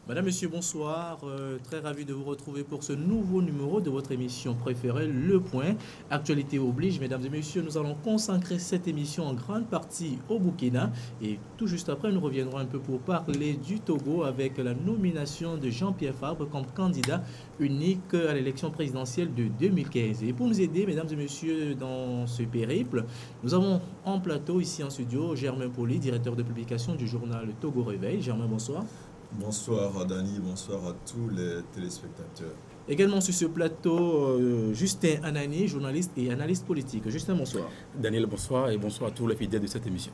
Madame, Monsieur, bonsoir. Très ravi de vous retrouver pour ce nouveau numéro de votre émission préférée, Le Point. Actualité oblige, mesdames et messieurs, nous allons consacrer cette émission en grande partie au Burkina. Et tout juste après, nous reviendrons un peu pour parler du Togo avec la nomination de Jean-Pierre Fabre comme candidat unique à l'élection présidentielle de 2015. Et pour nous aider, mesdames et messieurs, dans ce périple, nous avons en plateau ici en studio Germain Poli, directeur de publication du journal Togo Réveil. Germain, bonsoir. Bonsoir Dani, bonsoir à tous les téléspectateurs. Également sur ce plateau, Justin Anani, journaliste et analyste politique. Justin, bonsoir. Daniel, bonsoir et bonsoir à tous les fidèles de cette émission.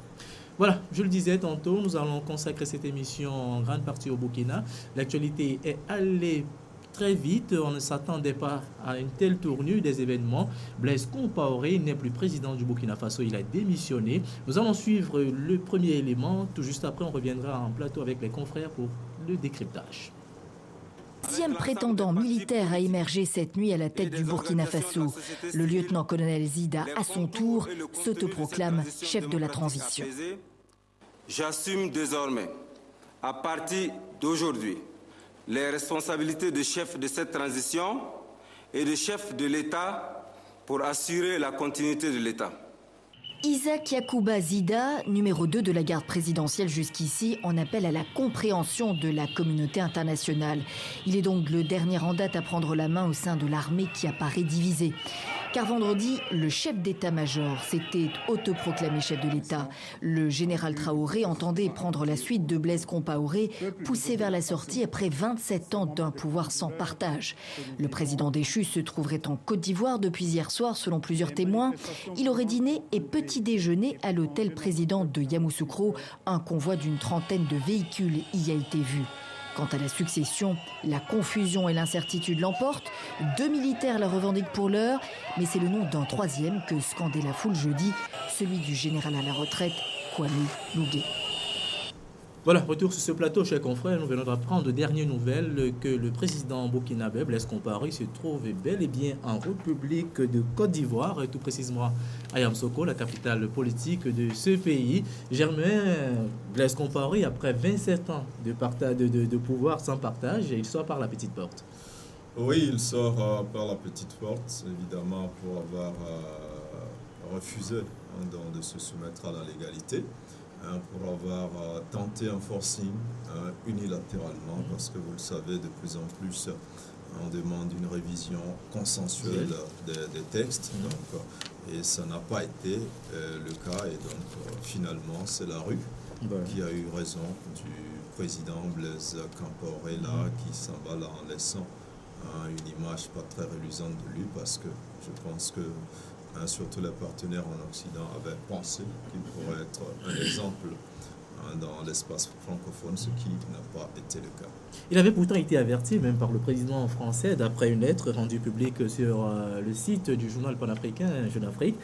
Voilà, je le disais tantôt, nous allons consacrer cette émission en grande partie au Burkina. L'actualité est allée très vite, on ne s'attendait pas à une telle tournure des événements. Blaise Compaoré n'est plus président du Burkina Faso, il a démissionné. Nous allons suivre le premier élément. Tout juste après, on reviendra en plateau avec les confrères pour le décryptage. Deuxième prétendant militaire a émergé cette nuit à la tête du Burkina Faso. Le lieutenant-colonel Zida, à son tour, s'autoproclame chef de la transition. J'assume désormais, à partir d'aujourd'hui, les responsabilités de chef de cette transition et de chef de l'État pour assurer la continuité de l'État. Isaac Yacouba Zida, numéro 2 de la garde présidentielle jusqu'ici, en appelle à la compréhension de la communauté internationale. Il est donc le dernier en date à prendre la main au sein de l'armée qui apparaît divisée. Car vendredi, le chef d'état-major s'était autoproclamé chef de l'État. Le général Traoré entendait prendre la suite de Blaise Compaoré, poussé vers la sortie après 27 ans d'un pouvoir sans partage. Le président déchu se trouverait en Côte d'Ivoire depuis hier soir, selon plusieurs témoins. Il aurait dîné et petit déjeuner à l'hôtel président de Yamoussoukro. Un convoi d'une trentaine de véhicules y a été vu. Quant à la succession, la confusion et l'incertitude l'emportent. 2 militaires la revendiquent pour l'heure, mais c'est le nom d'un troisième que scandait la foule jeudi, celui du général à la retraite, Kwame Lougué. Voilà, retour sur ce plateau, chers confrères. Nous venons d'apprendre de dernières nouvelles que le président burkinabé, Blaise Compaoré, se trouve bel et bien en République de Côte d'Ivoire, et tout précisément à Yamoussoukro, la capitale politique de ce pays. Germain, Blaise Compaoré, après 27 ans de pouvoir sans partage, il sort par la petite porte. Oui, il sort par la petite porte, évidemment, pour avoir refusé de se soumettre à la légalité. Pour avoir tenté un forcing unilatéralement, parce que vous le savez, de plus en plus, on demande une révision consensuelle des textes, donc, et ça n'a pas été le cas, et donc finalement c'est la rue qui a eu raison du président Blaise Compaoré là, qui s'en va là en laissant une image pas très reluisante de lui, parce que je pense que surtout les partenaires en Occident avaient pensé qu'il pourrait être un exemple dans l'espace francophone, ce qui n'a pas été le cas. Il avait pourtant été averti, même par le président français, d'après une lettre rendue publique sur le site du journal panafricain Jeune Afrique.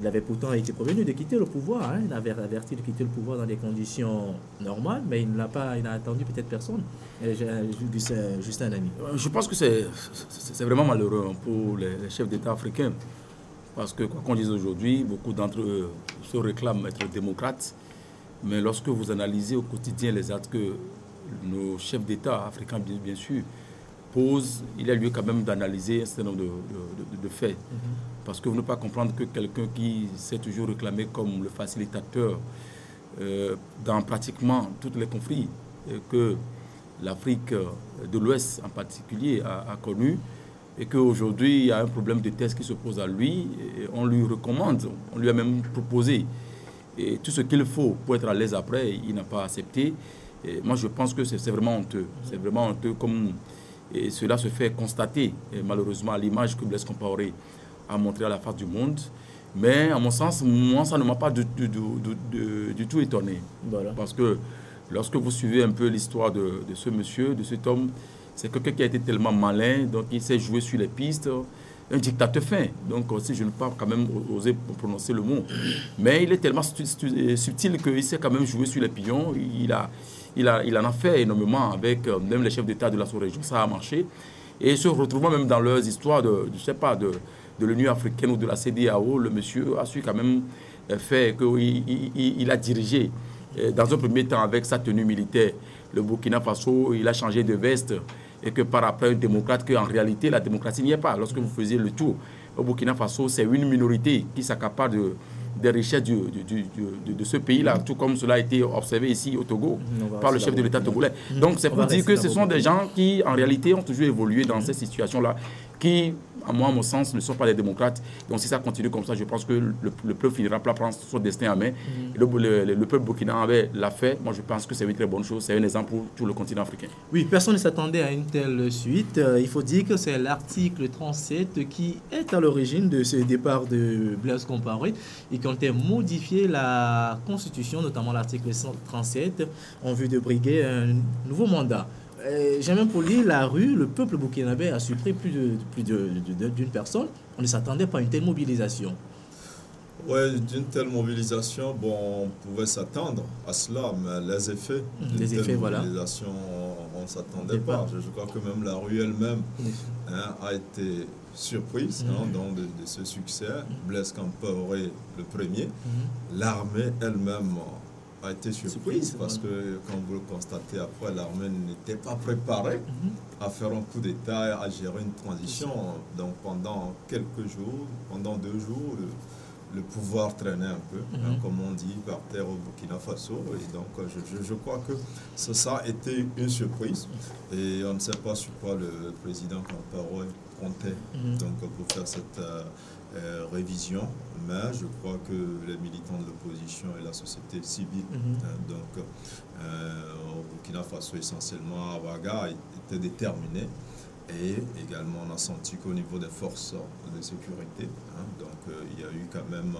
Il avait pourtant été prévenu de quitter le pouvoir. Il avait averti de quitter le pouvoir dans des conditions normales, mais il n'a attendu peut-être personne. Juste un ami. Je pense que c'est vraiment malheureux pour les chefs d'État africains. Parce que, quoi qu'on dise aujourd'hui, beaucoup d'entre eux se réclament être démocrates. Mais lorsque vous analysez au quotidien les actes que nos chefs d'État africains, bien sûr, posent, il y a lieu quand même d'analyser un certain nombre de faits. Parce que vous ne pouvez pas comprendre que quelqu'un qui s'est toujours réclamé comme le facilitateur dans pratiquement tous les conflits que l'Afrique de l'Ouest en particulier a connus, et qu'aujourd'hui, il y a un problème de test qui se pose à lui, et on lui recommande, on lui a même proposé et tout ce qu'il faut pour être à l'aise après, il n'a pas accepté. Et moi, je pense que c'est vraiment honteux. C'est vraiment honteux comme et cela se fait constater, et malheureusement, à l'image que Blaise Compaoré a montré à la face du monde. Mais à mon sens, moi, ça ne m'a pas du tout étonné. Voilà. Parce que lorsque vous suivez un peu l'histoire de ce monsieur, de cet homme, c'est quelqu'un qui a été tellement malin, donc il s'est joué sur les pistes, un dictateur fin. Donc si je ne peux pas quand même oser prononcer le mot. Mais il est tellement subtil qu'il sait quand même jouer sur les pions. Il en a fait énormément avec même les chefs d'État de la sous-région. Ça a marché. Et se retrouvant même dans leurs histoires de l'Union africaine ou de la CEDEAO, le monsieur a su quand même faire qu'il a dirigé dans un premier temps, avec sa tenue militaire, le Burkina Faso, il a changé de veste et que par après, un démocrate, qu'en réalité, la démocratie n'y est pas. Lorsque vous faisiez le tour au Burkina Faso, c'est une minorité qui s'accapare des richesses de ce pays-là, tout comme cela a été observé ici au Togo par le chef de l'État togolais. Donc c'est pour dire que ce sont des gens qui, en réalité, ont toujours évolué dans ces situations-là, qui, à mon sens, ne sont pas des démocrates. Donc si ça continue comme ça, je pense que le peuple finira par prendre son destin en main. Le peuple burkinabé l'a fait. Moi, je pense que c'est une très bonne chose. C'est un exemple pour tout le continent africain. Oui, personne ne s'attendait à une telle suite. Il faut dire que c'est l'article 37 qui est à l'origine de ce départ de Blaise Compaoré et qui ont modifié la Constitution, notamment l'article 37, en vue de briguer un nouveau mandat. J'ai même pour lire la rue, le peuple burkinabé a surpris plus d'une personne. On ne s'attendait pas à une telle mobilisation. Oui, d'une telle mobilisation, bon, on pouvait s'attendre à cela, mais les effets d'une telle mobilisation, on ne s'attendait pas. Je crois que même la rue elle-même a été surprise donc de ce succès. Blaise Compaoré le premier. L'armée elle-même a été surprise parce que, comme vous le constatez après, l'armée n'était pas préparée à faire un coup d'État, à gérer une transition. Donc pendant quelques jours, pendant 2 jours, le pouvoir traînait un peu, comme on dit, par terre au Burkina Faso. Et donc je crois que ça a été une surprise. Et on ne sait pas sur quoi le président Compaoré comptait donc, pour faire cette révision, mais je crois que les militants de l'opposition et la société civile, donc au Burkina Faso essentiellement à Ouaga, étaient déterminés. Et également, on a senti qu'au niveau des forces de sécurité, donc il y a eu quand même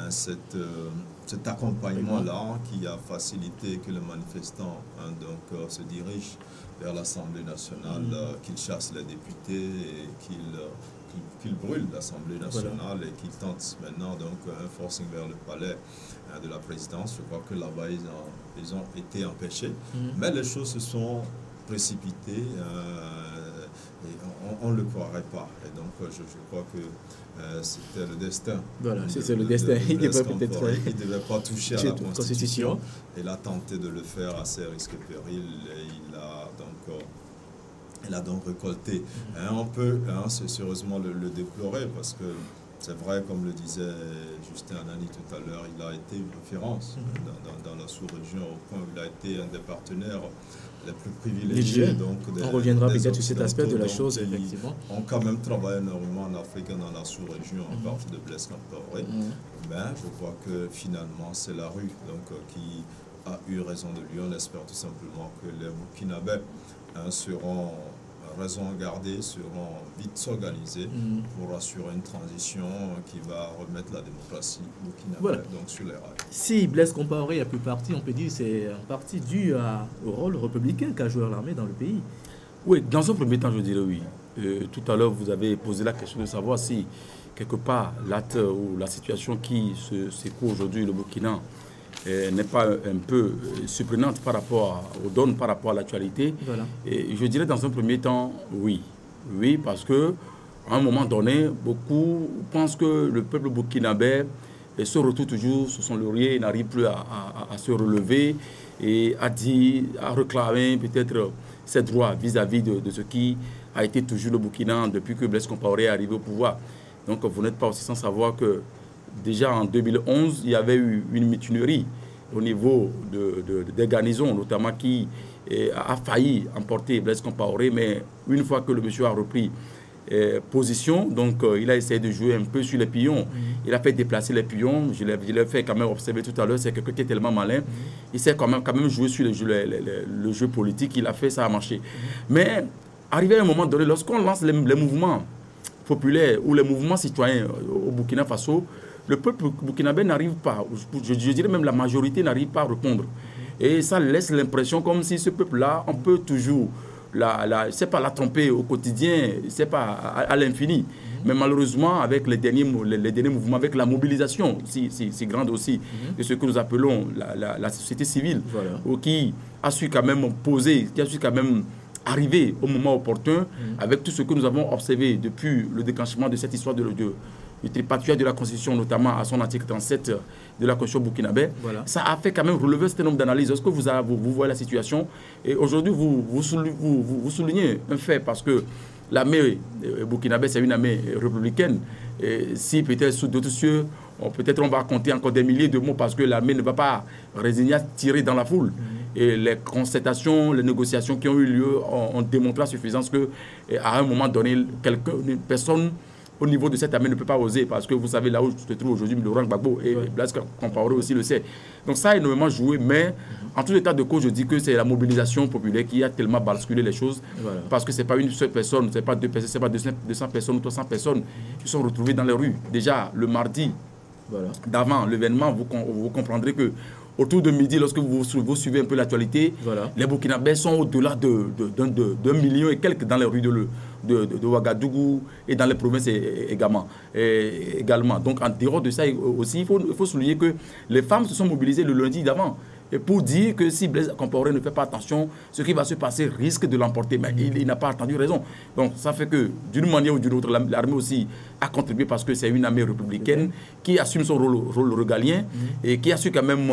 cet accompagnement-là qui a facilité que les manifestants donc, se dirigent vers l'Assemblée nationale, qu'ils chassent les députés et qu'ils brûlent l'Assemblée nationale et qu'ils tentent maintenant donc, un forcing vers le palais de la présidence. Je crois que là-bas, ils ont été empêchés. Mais les choses se sont précipitées. Et on ne le croirait pas. Et donc, je crois que c'était le destin. Voilà, c'est le destin. Il ne devait pas toucher à la Constitution. Il a tenté de le faire à ses risques et périls. Et il a donc récolté. On peut sérieusement le déplorer parce que c'est vrai, comme le disait Justin Anani tout à l'heure, il a été une référence dans la sous-région au point où il a été un des partenaires les plus privilégiés. Donc on reviendra peut-être sur cet aspect de la chose, effectivement. On quand même travaillé énormément en Afrique et dans la sous-région, en partie de Blaise Compaoré. Mais je crois que finalement, c'est la rue donc, qui a eu raison de lui. On espère tout simplement que les Burkinabés seront raison gardée, seront vite s'organiser pour assurer une transition qui va remettre la démocratie burkinabé donc sur les rails. Si Blaise Compaoré a pu partir, on peut dire que c'est en partie dû au rôle républicain qu'a joué l'armée dans le pays. Oui, dans un premier temps, je dirais oui. Tout à l'heure, vous avez posé la question de savoir si, quelque part, l'acte ou la situation qui secoue aujourd'hui le Burkina n'est pas un peu surprenante par rapport aux donnes, par rapport à l'actualité. Et je dirais dans un premier temps, oui. Oui, parce que à un moment donné, beaucoup pensent que le peuple burkinabé se retrouve toujours sur son laurier, n'arrive plus à se relever et à réclamer peut-être ses droits vis-à-vis de ce qui a été toujours le Burkina depuis que Blaise Compaoré est arrivé au pouvoir. Donc vous n'êtes pas aussi sans savoir que déjà en 2011, il y avait eu une mutinerie au niveau des garnisons, notamment qui a failli emporter Blaise Compaoré, mais une fois que le monsieur a repris position, donc il a essayé de jouer un peu sur les pions. Il a fait déplacer les pions. Je l'ai fait quand même observer tout à l'heure. C'est quelqu'un qui est tellement malin. Il sait quand même jouer sur le jeu politique. Il a fait, ça a marché. Mais arrivé à un moment donné, lorsqu'on lance les mouvements populaires ou les mouvements citoyens au Burkina Faso, le peuple burkinabé n'arrive pas, je dirais même la majorité n'arrive pas à répondre. Et ça laisse l'impression comme si ce peuple-là, on peut toujours c'est pas la tromper au quotidien, c'est pas à l'infini. Mais malheureusement, avec les derniers mouvements, avec la mobilisation si grande aussi de ce que nous appelons la société civile, qui a su quand même poser, qui a su quand même arriver au moment opportun avec tout ce que nous avons observé depuis le déclenchement de cette histoire du tripatouillage de la Constitution, notamment à son article 37 de la Constitution burkinabé, ça a fait quand même relever un certain nombre d'analyses. Lorsque vous voyez la situation, et aujourd'hui, vous soulignez un fait, parce que l'armée burkinabé, c'est une armée républicaine. Et si peut-être sous d'autres cieux, peut-être on va compter encore des milliers de mots, parce que l'armée ne va pas résigner à tirer dans la foule. Et les constatations, les négociations qui ont eu lieu ont démontré à suffisance qu'à un moment donné, une personne au niveau de cette armée ne peut pas oser, parce que vous savez, là où se trouve aujourd'hui Laurent Gbagbo, et Blaise Compaoré aussi le sait. Donc ça a énormément joué, mais en tout état de cause, je dis que c'est la mobilisation populaire qui a tellement basculé les choses, parce que ce n'est pas une seule personne, ce n'est pas deux personnes, ce n'est pas 200 personnes ou 300 personnes qui sont retrouvées dans les rues. Déjà, le mardi d'avant l'événement, vous comprendrez que autour de midi, lorsque vous suivez un peu l'actualité, les Burkinabés sont au-delà d'un million et quelques dans les rues de Ouagadougou et dans les provinces également. Donc, en dehors de ça aussi, il faut souligner que les femmes se sont mobilisées le lundi d'avant. Et pour dire que si Blaise Compaoré ne fait pas attention, ce qui va se passer risque de l'emporter. Mais il n'a pas attendu raison. Donc ça fait que d'une manière ou d'une autre, l'armée aussi a contribué, parce que c'est une armée républicaine qui assume son rôle régalien et qui a su quand même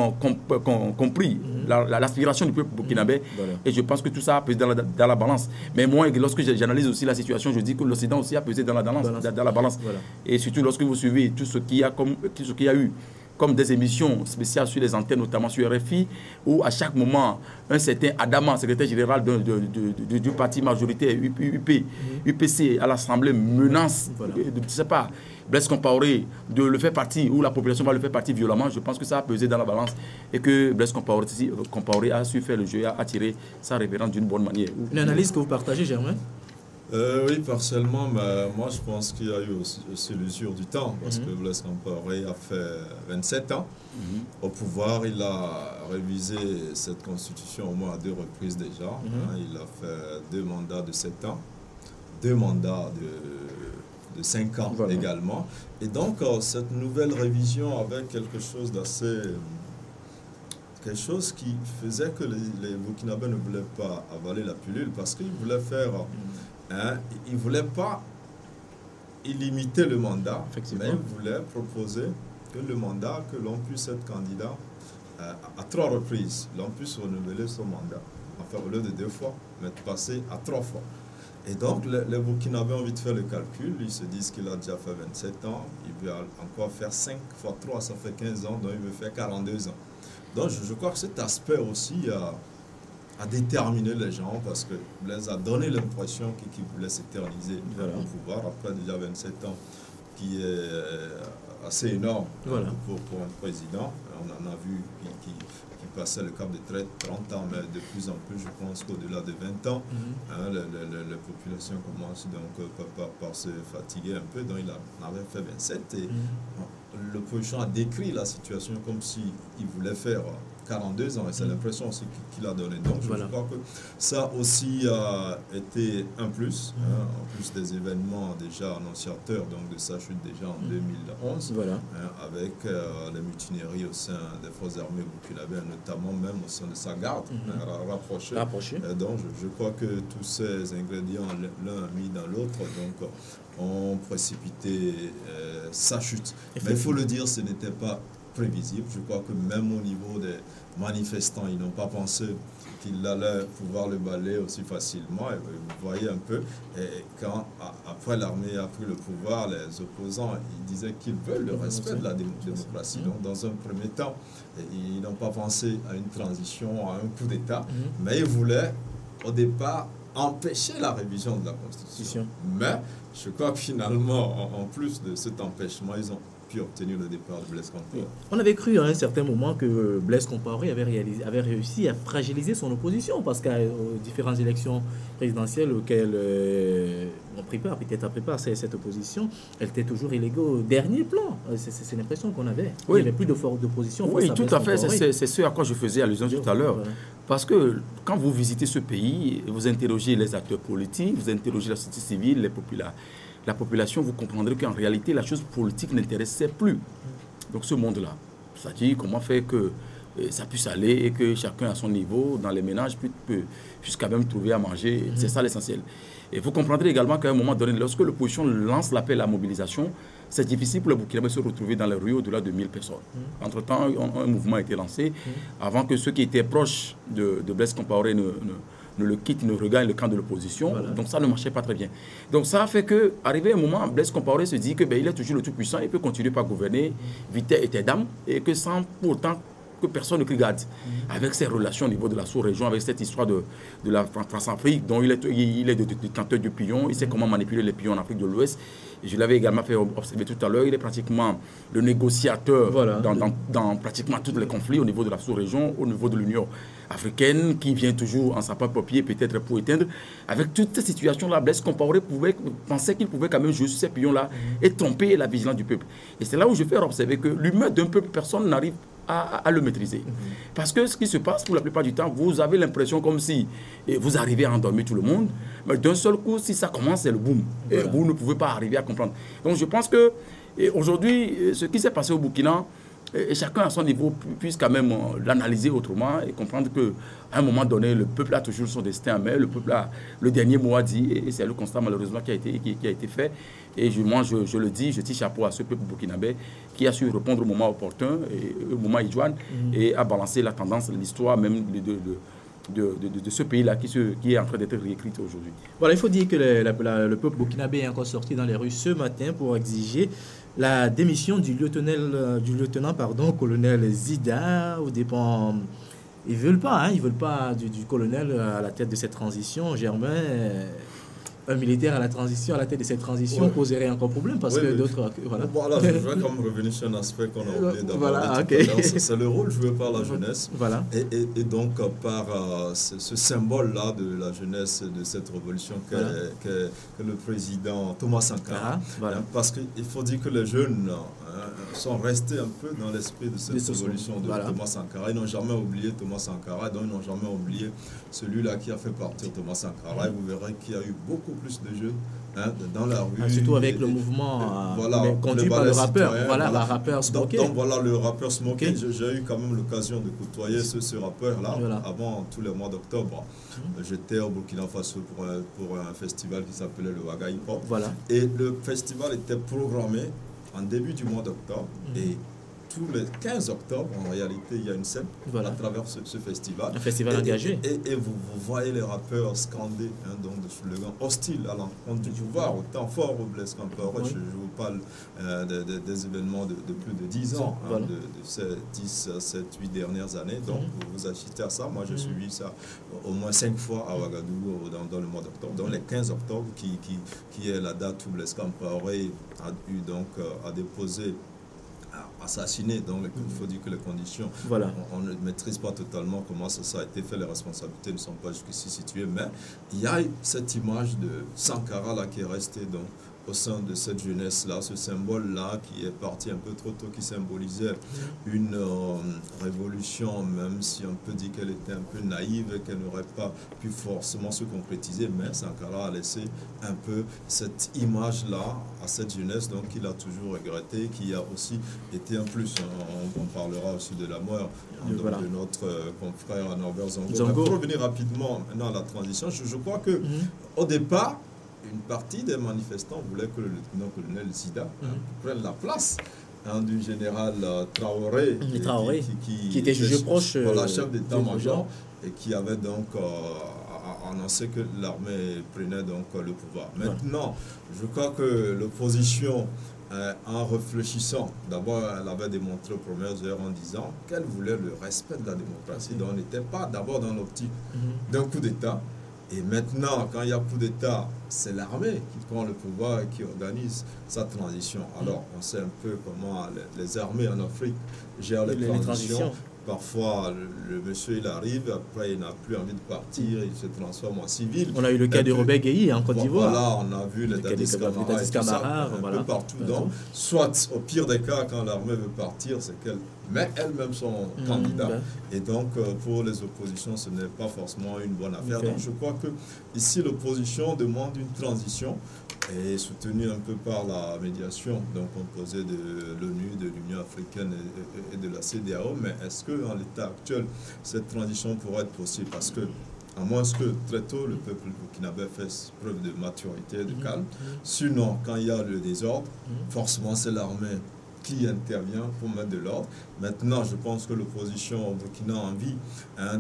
compris l'aspiration du peuple burkinabé. Et je pense que tout ça a pesé dans la balance. Mais moi, lorsque j'analyse aussi la situation, je dis que l'Occident aussi a pesé dans la balance. Et surtout lorsque vous suivez tout ce qu'il y a eu comme des émissions spéciales sur les antennes, notamment sur RFI, où à chaque moment, un certain Adama, secrétaire général du parti majoritaire UPC à l'Assemblée, menace, je ne sais pas, Blaise Compaoré de le faire partie, ou la population va le faire partie violemment. Je pense que ça a pesé dans la balance et que Blaise Compaoré a su faire le jeu, a tiré sa révérence d'une bonne manière. Une analyse que vous partagez, Germain? Oui, partiellement, mais moi je pense qu'il y a eu aussi l'usure du temps, parce que Blaise Compaoré a fait 27 ans au pouvoir. Il a révisé cette constitution au moins à 2 reprises déjà. Il a fait 2 mandats de 7 ans, 2 mandats de 5 ans également. Et donc cette nouvelle révision avait quelque chose qui faisait que les Burkinabés ne voulaient pas avaler la pilule, parce qu'ils voulaient faire... il ne voulait pas illimiter le mandat, mais il voulait proposer que le mandat, que l'on puisse être candidat à 3 reprises, l'on puisse renouveler son mandat, enfin au lieu de 2 fois, mais passer à 3 fois. Et donc les Burkinabés ont envie de faire le calcul, ils se disent qu'il a déjà fait 27 ans, il veut encore faire 5 fois 3, ça fait 15 ans, donc il veut faire 42 ans. Donc je crois que cet aspect aussi a déterminé les gens, parce que Blaise a donné l'impression qu'il voulait s'éterniser au pouvoir après déjà 27 ans, qui est assez énorme pour un président. On en a vu qui passait le cap de 30 ans, mais de plus en plus, je pense qu'au-delà de 20 ans, la population commence donc par se fatiguer un peu. Donc il en avait fait 27 et l'opposition a décrit la situation comme s'il voulait faire 42 ans, et c'est l'impression aussi qu'il a donné. Donc je crois que ça aussi a été un plus, en plus des événements déjà annonciateurs donc de sa chute déjà en 2011, avec les mutineries au sein des forces armées burkinabées, notamment même au sein de sa garde rapprochée. Donc je crois que tous ces ingrédients, l'un mis dans l'autre, donc ont précipité sa chute. Mais il faut le dire, ce n'était pas prévisible. Je crois que même au niveau des manifestants, ils n'ont pas pensé qu'il allait pouvoir le balayer aussi facilement. Et vous voyez un peu, et quand après l'armée a pris le pouvoir, les opposants, ils disaient qu'ils veulent le respect de la démocratie. Donc dans un premier temps, ils n'ont pas pensé à une transition, à un coup d'État, mais ils voulaient au départ empêcher la révision de la Constitution. Mais je crois que finalement, en plus de cet empêchement, ils ont obtenir le départ de Blaise Compaoré. On avait cru à un certain moment que Blaise Compaoré avait réussi à fragiliser son opposition, parce qu'aux différentes élections présidentielles auxquelles on prépare, peut-être après pas cette opposition, elle était toujours illégale au dernier plan. C'est l'impression qu'on avait. Il n'y avait plus de force d'opposition. Oui, tout à fait. C'est ce à quoi je faisais allusion tout à l'heure. Parce que quand vous visitez ce pays, vous interrogez les acteurs politiques, vous interrogez la société civile, la population, vous comprendrez qu'en réalité, la chose politique n'intéressait plus. Donc ce monde-là, c'est-à-dire comment faire que ça puisse aller et que chacun à son niveau, dans les ménages, puisse quand même trouver à manger. C'est ça l'essentiel. Et vous comprendrez également qu'à un moment donné, lorsque l'opposition lance l'appel à la mobilisation, c'est difficile pour les Burkinabés de se retrouver dans les rues au-delà de 1000 personnes. Entre-temps, un mouvement a été lancé avant que ceux qui étaient proches de Blaise Compaoré ne le quittent, ne regagnent le camp de l'opposition. Voilà. Donc ça ne marchait pas très bien. Donc ça a fait qu'arrivé un moment, Blaise Compaoré se dit qu'il est toujours le tout-puissant, il peut continuer par gouverner, vite était dame, et que sans pour autant que personne ne regarde. Avec ses relations au niveau de la sous-région, avec cette histoire de la France-Afrique, dont il est détenteur du pion, il sait comment manipuler les pions en Afrique de l'Ouest. Je l'avais également fait observer tout à l'heure, il est pratiquement le négociateur dans pratiquement tous les conflits au niveau de la sous-région, au niveau de l'Union africaine, qui vient toujours en sapeur-pompier peut-être pour éteindre. Avec toutes ces situations-là, Blaise Compaoré pensait qu'il pouvait quand même jouer sur ces pions-là et tromper la vigilance du peuple. Et c'est là où je fais observer que l'humeur d'un peuple, personne n'arrive à le maîtriser. Parce que ce qui se passe pour la plupart du temps, vous avez l'impression comme si vous arrivez à endormir tout le monde, mais d'un seul coup, si ça commence, c'est le boom. Et vous ne pouvez pas arriver à comprendre. Donc je pense que aujourd'hui, ce qui s'est passé au Burkina, et chacun à son niveau puisse quand même l'analyser autrement et comprendre qu'à un moment donné, le peuple a toujours son destin à main, le peuple a le dernier mot à dire, et c'est le constat malheureusement qui a été fait. Et moi, je le dis, je tire chapeau à ce peuple burkinabé qui a su répondre au moment opportun, et au moment idoine, et a balancé la tendance, l'histoire même de ce pays-là qui est en train d'être réécrite aujourd'hui. Voilà, il faut dire que le peuple burkinabé est encore sorti dans les rues ce matin pour exiger la démission du colonel Zida aux dépens. Ils veulent pas du colonel à la tête de cette transition. Germain, un militaire à la tête de cette transition poserait encore problème parce que d'autres. Voilà, je voudrais comme revenir sur un aspect qu'on a oublié d'aborder. C'est le rôle joué par la jeunesse. Voilà. Et donc par ce symbole-là de la jeunesse de cette révolution que le président Thomas Sankara. Parce qu'il faut dire que les jeunes sont restés un peu dans l'esprit de cette révolution de Thomas Sankara. Ils n'ont jamais oublié Thomas Sankara, donc ils n'ont jamais oublié celui-là qui a fait partir Thomas Sankara. Et vous verrez qu'il y a eu beaucoup plus de jeunes dans la rue. Surtout avec le mouvement conduit par le rappeur. Le rappeur Smokey. Donc voilà, le rappeur Smokey. J'ai eu quand même l'occasion de côtoyer ce rappeur-là avant tous les mois d'octobre. J'étais au Burkina Faso pour un festival qui s'appelait le Waga Hip Hop. Et le festival était programmé en début du mois d'octobre. Et tous les 15 octobre, en réalité, il y a une scène à travers ce festival. Un festival engagé. Et vous voyez les rappeurs scander donc, des slogans hostiles à l'encontre du pouvoir, autant fort au Blaise Compaoré. Je vous parle des événements de plus de 10 ans, de ces 10, 7, 8 dernières années. Donc, vous assistez à ça. Moi, j'ai suivi ça au moins 5 fois à Ouagadougou dans le mois d'octobre. Donc, les 15 octobre, qui est la date où Blaise Compaoré a eu donc à déposer assassiné. Donc il faut dire que les conditions, on ne maîtrise pas totalement comment ça a été fait, les responsabilités ne sont pas jusqu'ici situées, mais il y a cette image de Sankara là qui est restée donc au sein de cette jeunesse-là, ce symbole-là qui est parti un peu trop tôt, qui symbolisait une révolution, même si on peut dire qu'elle était un peu naïve et qu'elle n'aurait pas pu forcément se concrétiser, mais Sankara a laissé un peu cette image-là à cette jeunesse, donc il a toujours regretté, qui a aussi été un plus. On parlera aussi de la mort de notre confrère Norbert Zongo. Pour revenir rapidement maintenant à la transition, je crois que au départ, une partie des manifestants voulaient que le lieutenant-colonel Zida prenne la place du général Traoré, qui était jugé proche chef d'état-major et qui avait donc annoncé que l'armée prenait donc le pouvoir. Maintenant, je crois que l'opposition, en réfléchissant, d'abord elle avait démontré aux premières heures en disant qu'elle voulait le respect de la démocratie, donc on n'était pas d'abord dans l'optique d'un coup d'État. Et maintenant, quand il y a coup d'État, c'est l'armée qui prend le pouvoir et qui organise sa transition. Alors, on sait un peu comment les armées en Afrique gèrent les transitions. Parfois, le monsieur, il arrive, après, il n'a plus envie de partir, il se transforme en civil. On a eu le cas de Robert Gueye en Côte d'Ivoire. Voilà, on a vu les Dadis Camara, un peu partout. Donc, soit, au pire des cas, quand l'armée veut partir, c'est qu'elle met elle-même son candidat. Et donc, pour les oppositions, ce n'est pas forcément une bonne affaire. Donc, je crois que ici, l'opposition demande une transition et soutenue un peu par la médiation, donc composée de l'ONU, de l'Union africaine et de la CEDEAO. Mais est-ce que que en l'état actuel, cette transition pourrait être possible? Parce que, à moins que très tôt, le peuple burkinabé fasse preuve de maturité, de calme. Sinon, quand il y a le désordre, forcément, c'est l'armée qui intervient pour mettre de l'ordre. Maintenant, je pense que l'opposition au Burkina a envie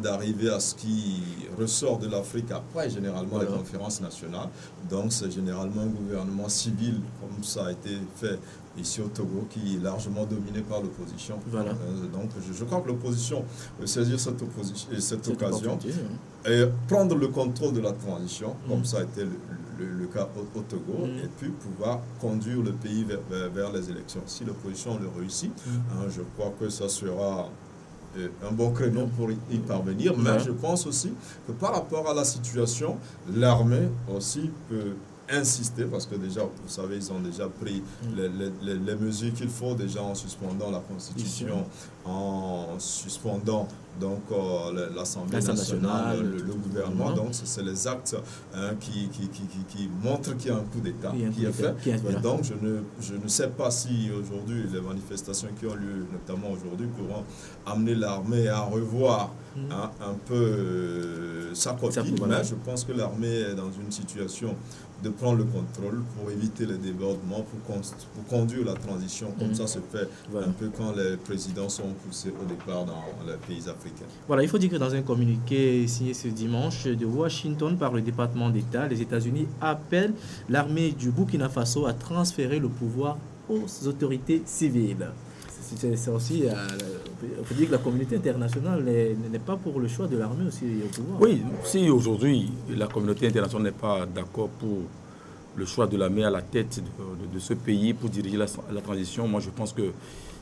d'arriver à ce qui ressort de l'Afrique après, généralement, les conférences nationales. Donc, c'est généralement un gouvernement civil, comme ça a été fait ici au Togo, qui est largement dominé par l'opposition. Voilà. Donc, je crois que l'opposition veut saisir cette occasion et prendre le contrôle de la transition, comme ça a été le cas au Togo, et puis pouvoir conduire le pays vers les élections. Si l'opposition le réussit, je crois que ça sera un bon créneau pour y parvenir. Mais je pense aussi que par rapport à la situation, l'armée aussi peut insister, parce que déjà, vous savez, ils ont déjà pris les mesures qu'il faut, déjà en suspendant la Constitution, en suspendant donc l'Assemblée nationale, le gouvernement. Donc, c'est les actes qui montrent qu'il y a un coup d'État qui est fait. Et donc, je ne sais pas si aujourd'hui, les manifestations qui ont lieu, notamment aujourd'hui, pourront amener l'armée à revoir un peu sa copie. Mais je pense que l'armée est dans une situation de prendre le contrôle pour éviter les débordements, pour conduire la transition, comme ça se fait un peu quand les présidents sont poussés au départ dans les pays africains. Voilà, il faut dire que dans un communiqué signé ce dimanche de Washington par le département d'État, les États-Unis appellent l'armée du Burkina Faso à transférer le pouvoir aux autorités civiles. C'est aussi, il faut dire que la communauté internationale n'est pas pour le choix de l'armée aussi au pouvoir. Oui, si aujourd'hui la communauté internationale n'est pas d'accord pour le choix de l'armée à la tête de ce pays pour diriger la transition, moi je pense que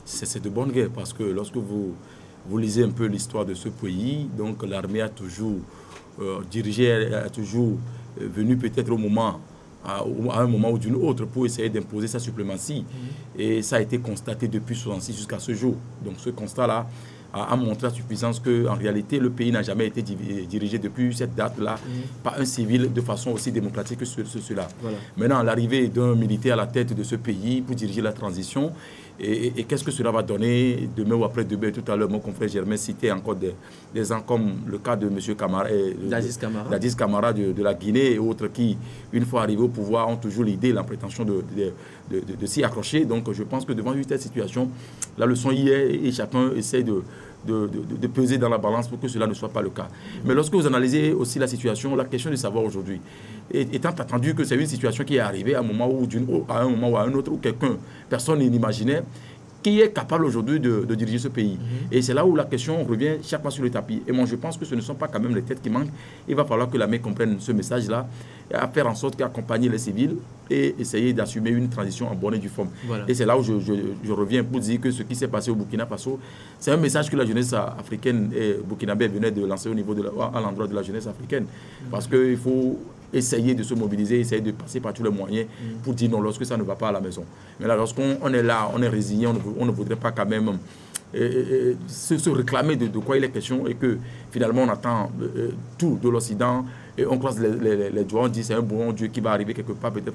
c'est de bonne guerre, parce que lorsque vous lisez un peu l'histoire de ce pays, donc l'armée a toujours dirigé, a toujours venu peut-être à un moment ou d'une autre pour essayer d'imposer sa suprématie. Et ça a été constaté depuis 1966 jusqu'à ce jour. Donc ce constat-là a montré à suffisance qu'en réalité, le pays n'a jamais été dirigé depuis cette date-là par un civil de façon aussi démocratique que cela. Voilà. Maintenant, l'arrivée d'un militaire à la tête de ce pays pour diriger la transition, et qu'est-ce que cela va donner demain ou après-demain? Tout à l'heure, mon confrère Germain citait encore des gens comme le cas de M. Dadis Camara de la Guinée et autres qui, une fois arrivés au pouvoir, ont toujours l'idée, la prétention de s'y accrocher. Donc je pense que devant une telle situation, la leçon y est et chacun essaie de peser dans la balance pour que cela ne soit pas le cas. Mais lorsque vous analysez aussi la situation, la question de savoir aujourd'hui, étant attendu que c'est une situation qui est arrivée à un moment ou à un autre, où personne n'imaginait, qui est capable aujourd'hui de diriger ce pays. Et c'est là où la question revient chaque fois sur le tapis. Et moi, je pense que ce ne sont pas quand même les têtes qui manquent. Il va falloir que l'armée comprenne ce message-là, à faire en sorte qu'accompagner les civils et essayer d'assumer une transition en bonne et due forme. Voilà. Et c'est là où je reviens pour dire que ce qui s'est passé au Burkina Faso, c'est un message que la jeunesse africaine et burkinabé venait de lancer à l'endroit de la jeunesse africaine. Parce qu'il faut essayer de se mobiliser, essayer de passer par tous les moyens pour dire non lorsque ça ne va pas à la maison. Mais là, lorsqu'on est là, on est résilient, on ne voudrait pas quand même se réclamer de quoi il est question, et que finalement on attend tout de l'Occident et on croise les doigts, on dit c'est un bon Dieu qui va arriver quelque part peut-être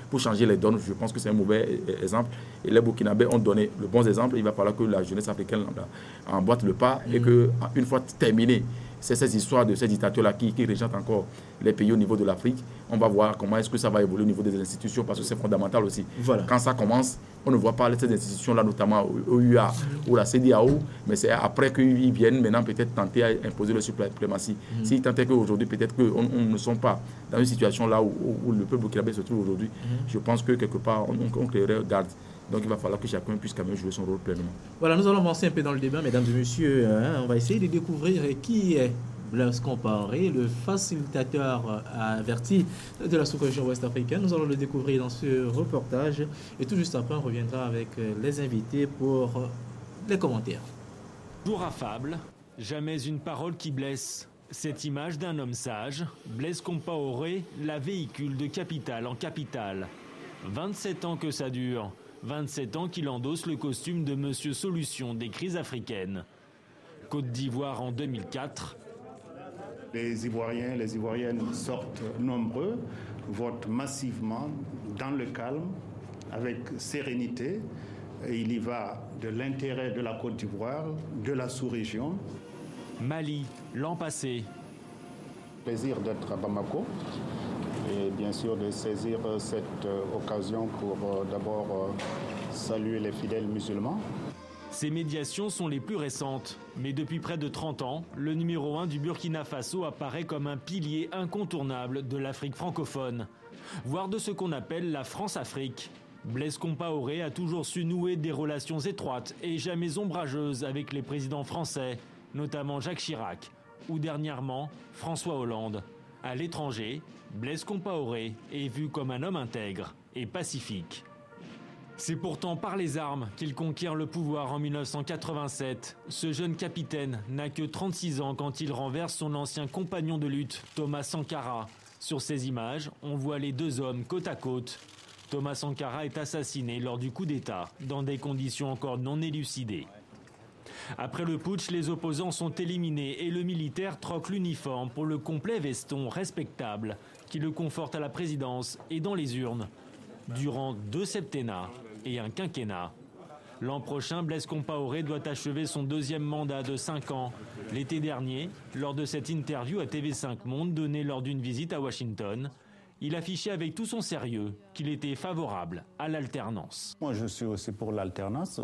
pour changer les donnes. Je pense que c'est un mauvais exemple, et les Burkinabés ont donné le bon exemple. Il va falloir que la jeunesse africaine emboîte le pas et qu'une fois terminé ces histoires de ces dictateurs-là qui régentent encore les pays au niveau de l'Afrique, on va voir comment est-ce que ça va évoluer au niveau des institutions, parce que c'est fondamental aussi. Voilà. Quand ça commence, on ne voit pas ces institutions-là, notamment OUA ou la CEDEAO, mais c'est après qu'ils viennent maintenant peut-être tenter à imposer leur suprématie. Si tant est qu'aujourd'hui, peut-être qu'on ne sont pas dans une situation là où le peuple burkinabé se trouve aujourd'hui, je pense que quelque part, on créerait garde. Donc il va falloir que chacun puisse quand même jouer son rôle pleinement. Voilà, nous allons avancer un peu dans le débat, mesdames et messieurs. On va essayer de découvrir qui est Blaise Compaoré, le facilitateur averti de la sous-région ouest-africaine. Nous allons le découvrir dans ce reportage. Et tout juste après, on reviendra avec les invités pour les commentaires. Jour affable, jamais une parole qui blesse. Cette image d'un homme sage, Blaise Compaoré, la véhicule de capitale en capitale. 27 ans que ça dure. 27 ans qu'il endosse le costume de Monsieur Solution des crises africaines. Côte d'Ivoire en 2004. Les Ivoiriens, les Ivoiriennes sortent nombreux, votent massivement, dans le calme, avec sérénité. Il y va de l'intérêt de la Côte d'Ivoire, de la sous-région. Mali, l'an passé. Plaisir d'être à Bamako et bien sûr de saisir cette occasion pour d'abord saluer les fidèles musulmans. Ces médiations sont les plus récentes, mais depuis près de 30 ans, le numéro 1 du Burkina Faso apparaît comme un pilier incontournable de l'Afrique francophone, voire de ce qu'on appelle la France-Afrique. Blaise Compaoré a toujours su nouer des relations étroites et jamais ombrageuses avec les présidents français, notamment Jacques Chirac, ou dernièrement François Hollande. À l'étranger, Blaise Compaoré est vu comme un homme intègre et pacifique. C'est pourtant par les armes qu'il conquiert le pouvoir en 1987. Ce jeune capitaine n'a que 36 ans quand il renverse son ancien compagnon de lutte, Thomas Sankara. Sur ces images, on voit les deux hommes côte à côte. Thomas Sankara est assassiné lors du coup d'État, dans des conditions encore non élucidées. Après le putsch, les opposants sont éliminés et le militaire troque l'uniforme pour le complet veston respectable qui le conforte à la présidence et dans les urnes. Durant 2 septennats et un quinquennat. L'an prochain, Blaise Compaoré doit achever son 2e mandat de 5 ans. L'été dernier, lors de cette interview à TV5 Monde donnée lors d'une visite à Washington, il affichait avec tout son sérieux qu'il était favorable à l'alternance. Moi, je suis aussi pour l'alternance,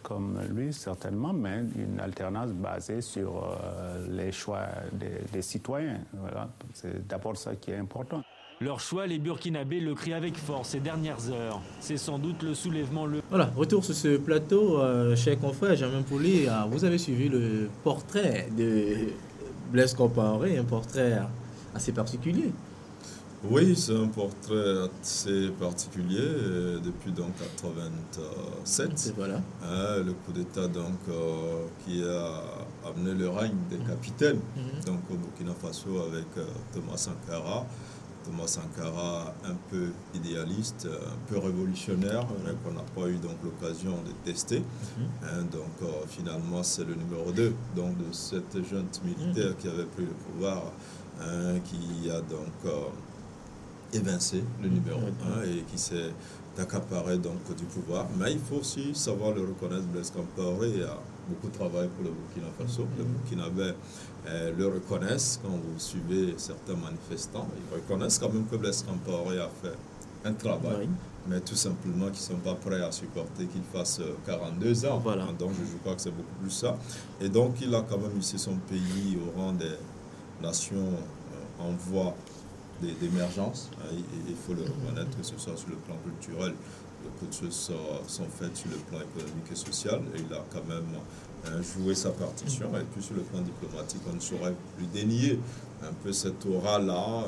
comme lui certainement, mais une alternance basée sur les choix des citoyens. Voilà. C'est d'abord ça qui est important. Leur choix, les Burkinabés le crient avec force ces dernières heures. C'est sans doute le soulèvement. Voilà, retour sur ce plateau, cher confrère Germain Pouli. Vous avez suivi le portrait de Blaise Compaoré, un portrait assez particulier. Oui, c'est un portrait assez particulier depuis donc 87. Voilà. Le coup d'État donc qui a amené le règne des capitaines donc au Burkina Faso avec Thomas Sankara. Thomas Sankara un peu idéaliste, un peu révolutionnaire, mais qu'on n'a pas eu donc l'occasion de tester. Donc finalement c'est le numéro 2 donc, de cette junte militaire qui avait pris le pouvoir, qui a donc évincé le numéro 1 et qui s'est accaparé donc du pouvoir. Mais il faut aussi savoir le reconnaître, Blaise Compaoré a beaucoup travaillé pour le Burkina Faso. Les Burkinabés le reconnaissent quand vous suivez certains manifestants. Ils reconnaissent quand même que Blaise Compaoré a fait un travail, mais tout simplement qu'ils ne sont pas prêts à supporter qu'il fasse 42 ans. Voilà. Donc je crois que c'est beaucoup plus ça. Et donc il a quand même hissé son pays au rang des nations en voie d'émergence. Il faut le reconnaître, que ce soit sur le plan culturel, beaucoup de choses sont faites sur le plan économique et social, et il a quand même joué sa partition. Et puis sur le plan diplomatique, on ne saurait plus dénier un peu cette aura-là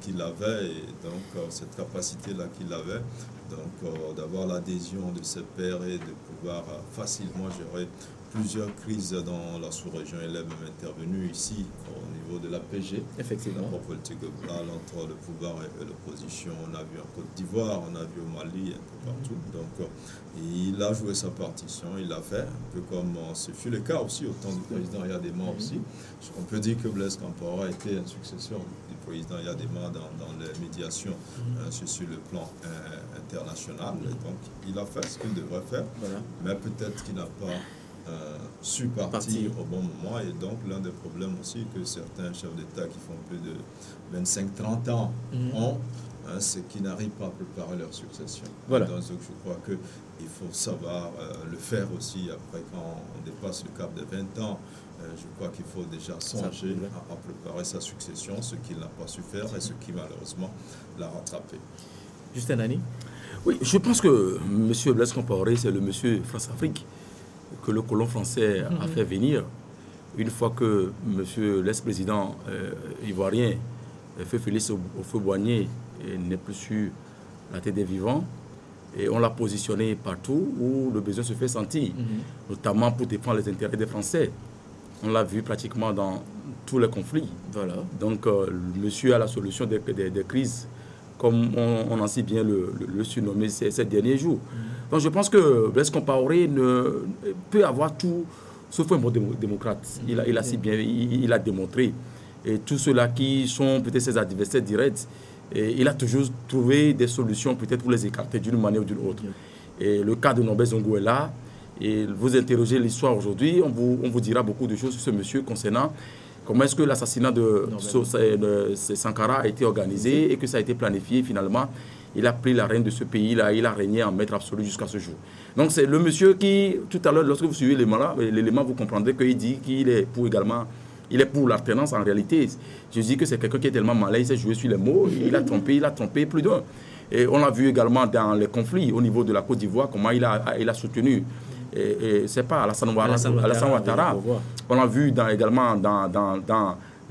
qu'il avait, et donc cette capacité-là qu'il avait, donc d'avoir l'adhésion de ses pairs et de pouvoir facilement gérer plusieurs crises dans la sous-région. Il est même intervenu ici au niveau de l'APG, effectivement, la politique globale entre le pouvoir et l'opposition. On a vu en Côte d'Ivoire, on a vu au Mali, un peu partout. Donc il a joué sa partition, il l'a fait, un peu comme ce fut le cas aussi au temps du président Yadema aussi. On peut dire que Blaise Compaoré a été un successeur du président Yadema dans les médiations sur le plan international. Et donc il a fait ce qu'il devrait faire, mais peut-être qu'il n'a pas su partir au bon moment, et donc l'un des problèmes aussi que certains chefs d'État qui font plus de 25-30 ans ont, c'est qu'ils n'arrivent pas à préparer leur succession. Voilà. Donc je crois qu'il faut savoir le faire aussi après quand on dépasse le cap de 20 ans. Je crois qu'il faut déjà songer à préparer sa succession, ce qu'il n'a pas su faire et ce qui malheureusement l'a rattrapé. Justin Nani. Oui, je pense que M. Blaise Compaoré, c'est le monsieur France-Afrique que le colon français a fait venir. Une fois que M. l'ex-président ivoirien, Félix Houphouët-Boigny, n'est plus sur la tête des vivants, et on l'a positionné partout où le besoin se fait sentir, notamment pour défendre les intérêts des Français. On l'a vu pratiquement dans tous les conflits. Voilà. Donc, monsieur a la solution des crises, comme on en sait bien le surnommer ces derniers jours. Donc je pense que Blaise Compaoré peut avoir tout, sauf un bon démocrate. Il a si bien, il a démontré. Et tous ceux-là qui sont peut-être ses adversaires directs, il a toujours trouvé des solutions peut-être pour les écarter d'une manière ou d'une autre. Et le cas de Norbert Zongo est là. Et vous interrogez l'histoire aujourd'hui, on vous dira beaucoup de choses sur ce monsieur concernant comment est-ce que l'assassinat de Sankara a été organisé et que ça a été planifié finalement. Il a pris la reine de ce pays-là, il a régné en maître absolu jusqu'à ce jour. Donc c'est le monsieur qui, tout à l'heure, lorsque vous suivez l'élément, vous comprendrez qu'il dit qu'il est pour également, il est pour l'alternance en réalité. Je dis que c'est quelqu'un qui est tellement malin, il s'est joué sur les mots, il a trompé plus d'un. Et on l'a vu également dans les conflits au niveau de la Côte d'Ivoire, comment il a soutenu, c'est pas Alassane Ouattara. On l'a vu également dans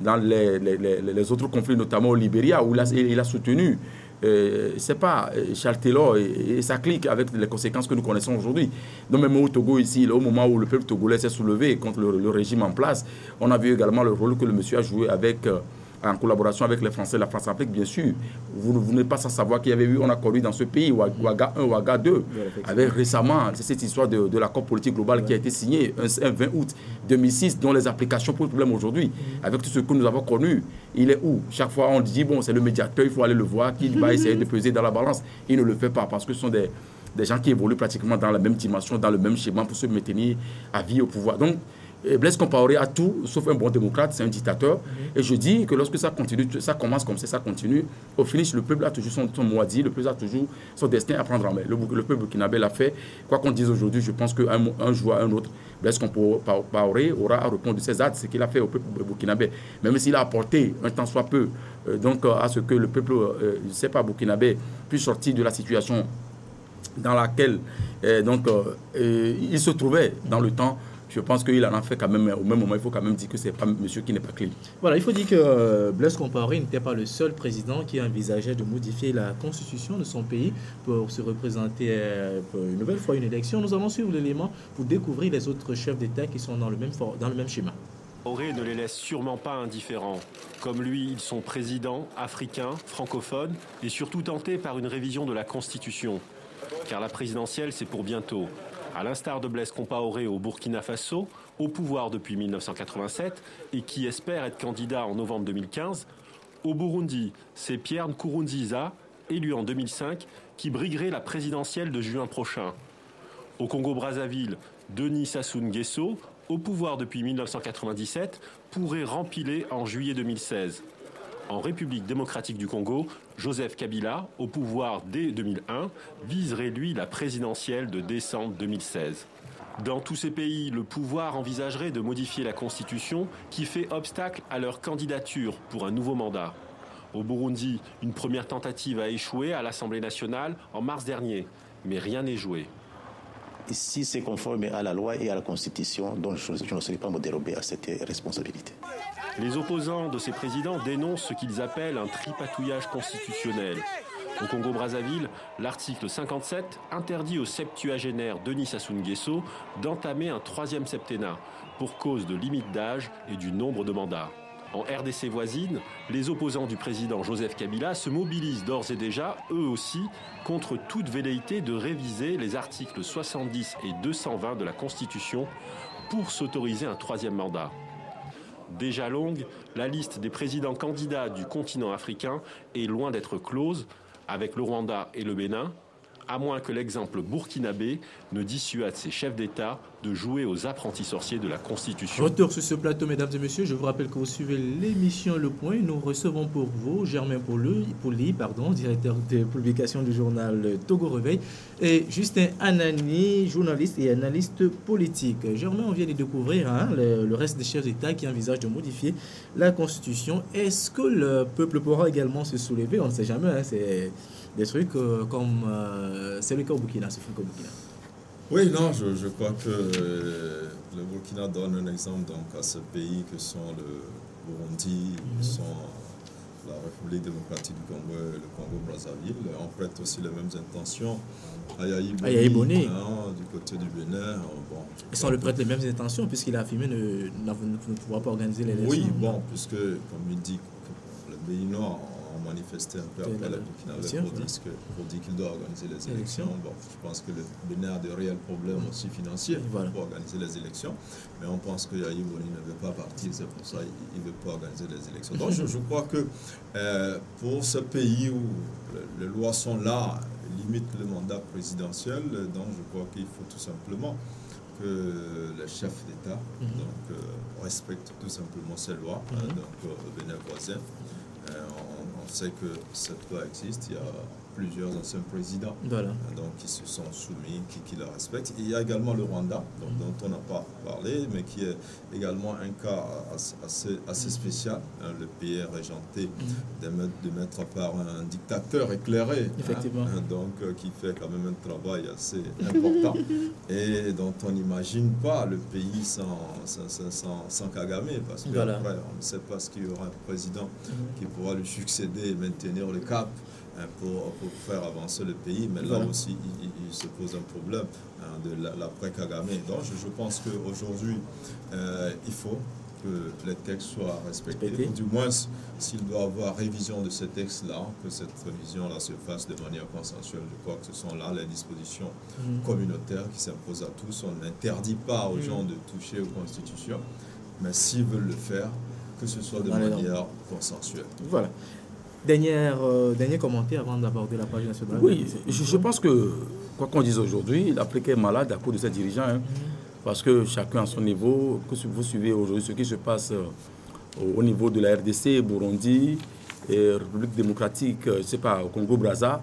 les autres conflits, notamment au Libéria, où il a soutenu. C'est pas Charles Taylor et sa clique avec les conséquences que nous connaissons aujourd'hui. Donc même au Togo ici, au moment où le peuple togolais s'est soulevé contre le régime en place, on a vu également le rôle que le monsieur a joué en collaboration avec les Français, la France-Afrique, bien sûr. Vous n'êtes pas sans savoir qu'il y avait eu, on a connu dans ce pays, Ouaga 1, Ouaga 2, avec récemment, c'est cette histoire de l'accord politique global qui a été signé un 20 août 2006, dont les applications posent problème aujourd'hui. Avec tout ce que nous avons connu, il est où? Chaque fois, on dit, bon, c'est le médiateur, il faut aller le voir, qu'il va essayer de peser dans la balance. Il ne le fait pas parce que ce sont des gens qui évoluent pratiquement dans la même dimension, dans le même schéma pour se maintenir à vie au pouvoir. Donc, Blaise Compaoré a tout, sauf un bon démocrate, c'est un dictateur. Et je dis que lorsque ça continue, ça commence comme ça continue, au finish, le peuple a toujours son mot à dire, le peuple a toujours son destin à prendre en main. Le peuple burkinabé l'a fait. Quoi qu'on dise aujourd'hui, je pense qu'un jour à un autre, Blaise Compaoré aura à répondre de ses actes, ce qu'il a fait au peuple burkinabé. Même s'il a apporté un temps soit peu à ce que le peuple, je ne sais pas, burkinabé, puisse sortir de la situation dans laquelle il se trouvait dans le temps. Je pense qu'il en a fait quand même, au même moment, il faut quand même dire que ce n'est pas un monsieur qui n'est pas clean. Voilà, il faut dire que Blaise Compaoré n'était pas le seul président qui envisageait de modifier la constitution de son pays pour se représenter pour une nouvelle fois une élection. Nous allons suivre l'élément pour découvrir les autres chefs d'État qui sont dans le même schéma. Compaoré ne les laisse sûrement pas indifférents. Comme lui, ils sont présidents, africains, francophones et surtout tentés par une révision de la Constitution. Car la présidentielle, c'est pour bientôt. À l'instar de Blaise Compaoré au Burkina Faso, au pouvoir depuis 1987 et qui espère être candidat en novembre 2015, au Burundi, c'est Pierre Nkurunziza, élu en 2005, qui briguerait la présidentielle de juin prochain. Au Congo-Brazzaville, Denis Sassou Nguesso, au pouvoir depuis 1997, pourrait rempiler en juillet 2016. En République démocratique du Congo, Joseph Kabila, au pouvoir dès 2001, viserait lui la présidentielle de décembre 2016. Dans tous ces pays, le pouvoir envisagerait de modifier la Constitution qui fait obstacle à leur candidature pour un nouveau mandat. Au Burundi, une première tentative a échoué à l'Assemblée nationale en mars dernier, mais rien n'est joué. Si c'est conforme à la loi et à la Constitution, donc je ne serai pas me dérober à cette responsabilité. Les opposants de ces présidents dénoncent ce qu'ils appellent un tripatouillage constitutionnel. Au Congo-Brazzaville, l'article 57 interdit au septuagénaire Denis Sassou Nguesso d'entamer un troisième septennat pour cause de limite d'âge et du nombre de mandats. En RDC voisine, les opposants du président Joseph Kabila se mobilisent d'ores et déjà, eux aussi, contre toute velléité de réviser les articles 70 et 220 de la Constitution pour s'autoriser un troisième mandat. Déjà longue, la liste des présidents candidats du continent africain est loin d'être close, avec le Rwanda et le Bénin, à moins que l'exemple burkinabé ne dissuade ses chefs d'État de jouer aux apprentis sorciers de la Constitution. Retour sur ce plateau, mesdames et messieurs. Je vous rappelle que vous suivez l'émission Le Point. Nous recevons pour vous Germain Pouli, directeur de publication du journal Togo Réveil, et Justin Anani, journaliste et analyste politique. Germain, on vient de découvrir le reste des chefs d'État qui envisagent de modifier la Constitution. Est-ce que le peuple pourra également se soulever? On ne sait jamais. C'est des trucs comme c'est le cas au Burkina, c'est le cas au Burkina. Oui, non, je crois que le Burkina donne un exemple donc, à ce pays que sont le Burundi, que sont la République démocratique du Congo et le Congo-Brazzaville. On prête aussi les mêmes intentions à Yahi Boni, du côté du Bénin. Bon, et ça, on lui prête les mêmes intentions puisqu'il a affirmé ne pouvoir pas organiser l'élection. Oui, bon, puisque, comme il dit, le Béninois ont manifesté un peu après le Burkina pour dire qu'il doit organiser les élections. Bon, je pense que le Bénin a de réels problèmes aussi financiers pour organiser les élections. Mais on pense que Yahi Boni ne veut pas partir, c'est pour ça qu'il ne veut pas organiser les élections. Donc je crois que pour ce pays où les lois sont là, limite le mandat présidentiel. Donc je crois qu'il faut tout simplement que les chefs d'État respectent tout simplement ces lois au Bénin voisin. On sait que cette loi existe, il y a plusieurs anciens présidents qui se sont soumis, qui la respectent. Et il y a également le Rwanda, dont on n'a pas parlé, mais qui est également un cas assez spécial. Le pays est régenté de mettre à part un dictateur éclairé, qui fait quand même un travail assez important et dont on n'imagine pas le pays sans Kagame, parce qu'après, on ne sait pas ce qu'il y aura un président qui pourra lui succéder et maintenir le cap pour faire avancer le pays, mais là aussi il se pose un problème de l'après-Kagame. Donc je pense qu'aujourd'hui il faut que les textes soient respectés, ou du moins s'il doit y avoir révision de ces textes-là, que cette révision-là se fasse de manière consensuelle. Je crois que ce sont là les dispositions communautaires qui s'imposent à tous. On n'interdit pas aux gens de toucher aux constitutions, mais s'ils veulent le faire, que ce soit de manière consensuelle. Voilà. Dernier commentaire avant d'aborder la page nationale. Oui, je pense que, quoi qu'on dise aujourd'hui, l'Afrique est malade à cause de ses dirigeants. Parce que chacun à son niveau, que vous suivez aujourd'hui ce qui se passe au niveau de la RDC, Burundi, et République démocratique, je ne sais pas, au Congo-Brazza,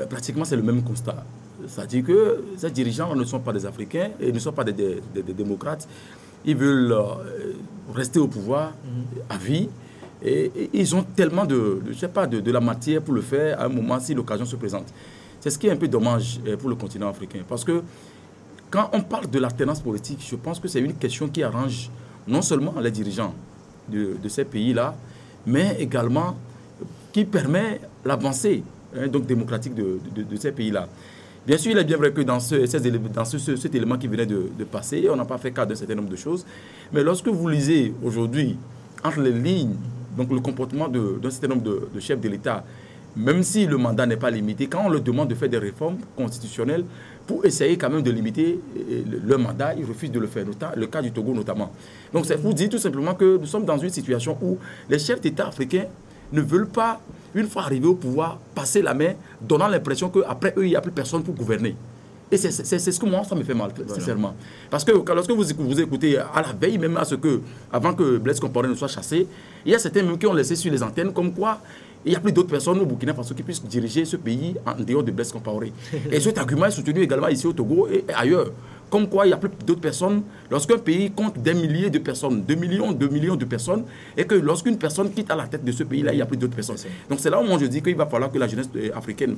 pratiquement c'est le même constat. C'est-à-dire que ces dirigeants ne sont pas des Africains et ne sont pas des démocrates. Ils veulent rester au pouvoir à vie. Et ils ont tellement de la matière pour le faire à un moment si l'occasion se présente. C'est ce qui est un peu dommage pour le continent africain. Parce que quand on parle de l'alternance politique, je pense que c'est une question qui arrange non seulement les dirigeants de ces pays-là, mais également qui permet l'avancée démocratique de ces pays-là. Bien sûr, il est bien vrai que dans cet élément qui venait de passer, on n'a pas fait cas d'un certain nombre de choses. Mais lorsque vous lisez aujourd'hui, entre les lignes, donc le comportement d'un certain nombre de chefs de l'État, même si le mandat n'est pas limité, quand on leur demande de faire des réformes constitutionnelles pour essayer quand même de limiter le mandat, ils refusent de le faire, le cas du Togo notamment. Donc c'est pour dire tout simplement que nous sommes dans une situation où les chefs d'État africains ne veulent pas, une fois arrivés au pouvoir, passer la main, donnant l'impression qu'après eux, il n'y a plus personne pour gouverner. Et c'est ce que moi, ça me fait mal, sincèrement. Parce que lorsque vous écoutez à la veille, même avant que Blaise Compaoré ne soit chassé, il y a certains même qui ont laissé sur les antennes comme quoi il n'y a plus d'autres personnes au Burkina Faso qui puissent diriger ce pays en dehors de Blaise Compaoré. Et cet argument est soutenu également ici au Togo et ailleurs. Comme quoi il n'y a plus d'autres personnes. Lorsqu'un pays compte des milliers de personnes, 2 millions de personnes, et que lorsqu'une personne quitte à la tête de ce pays-là, il n'y a plus d'autres personnes. Donc c'est là où moi je dis qu'il va falloir que la jeunesse africaine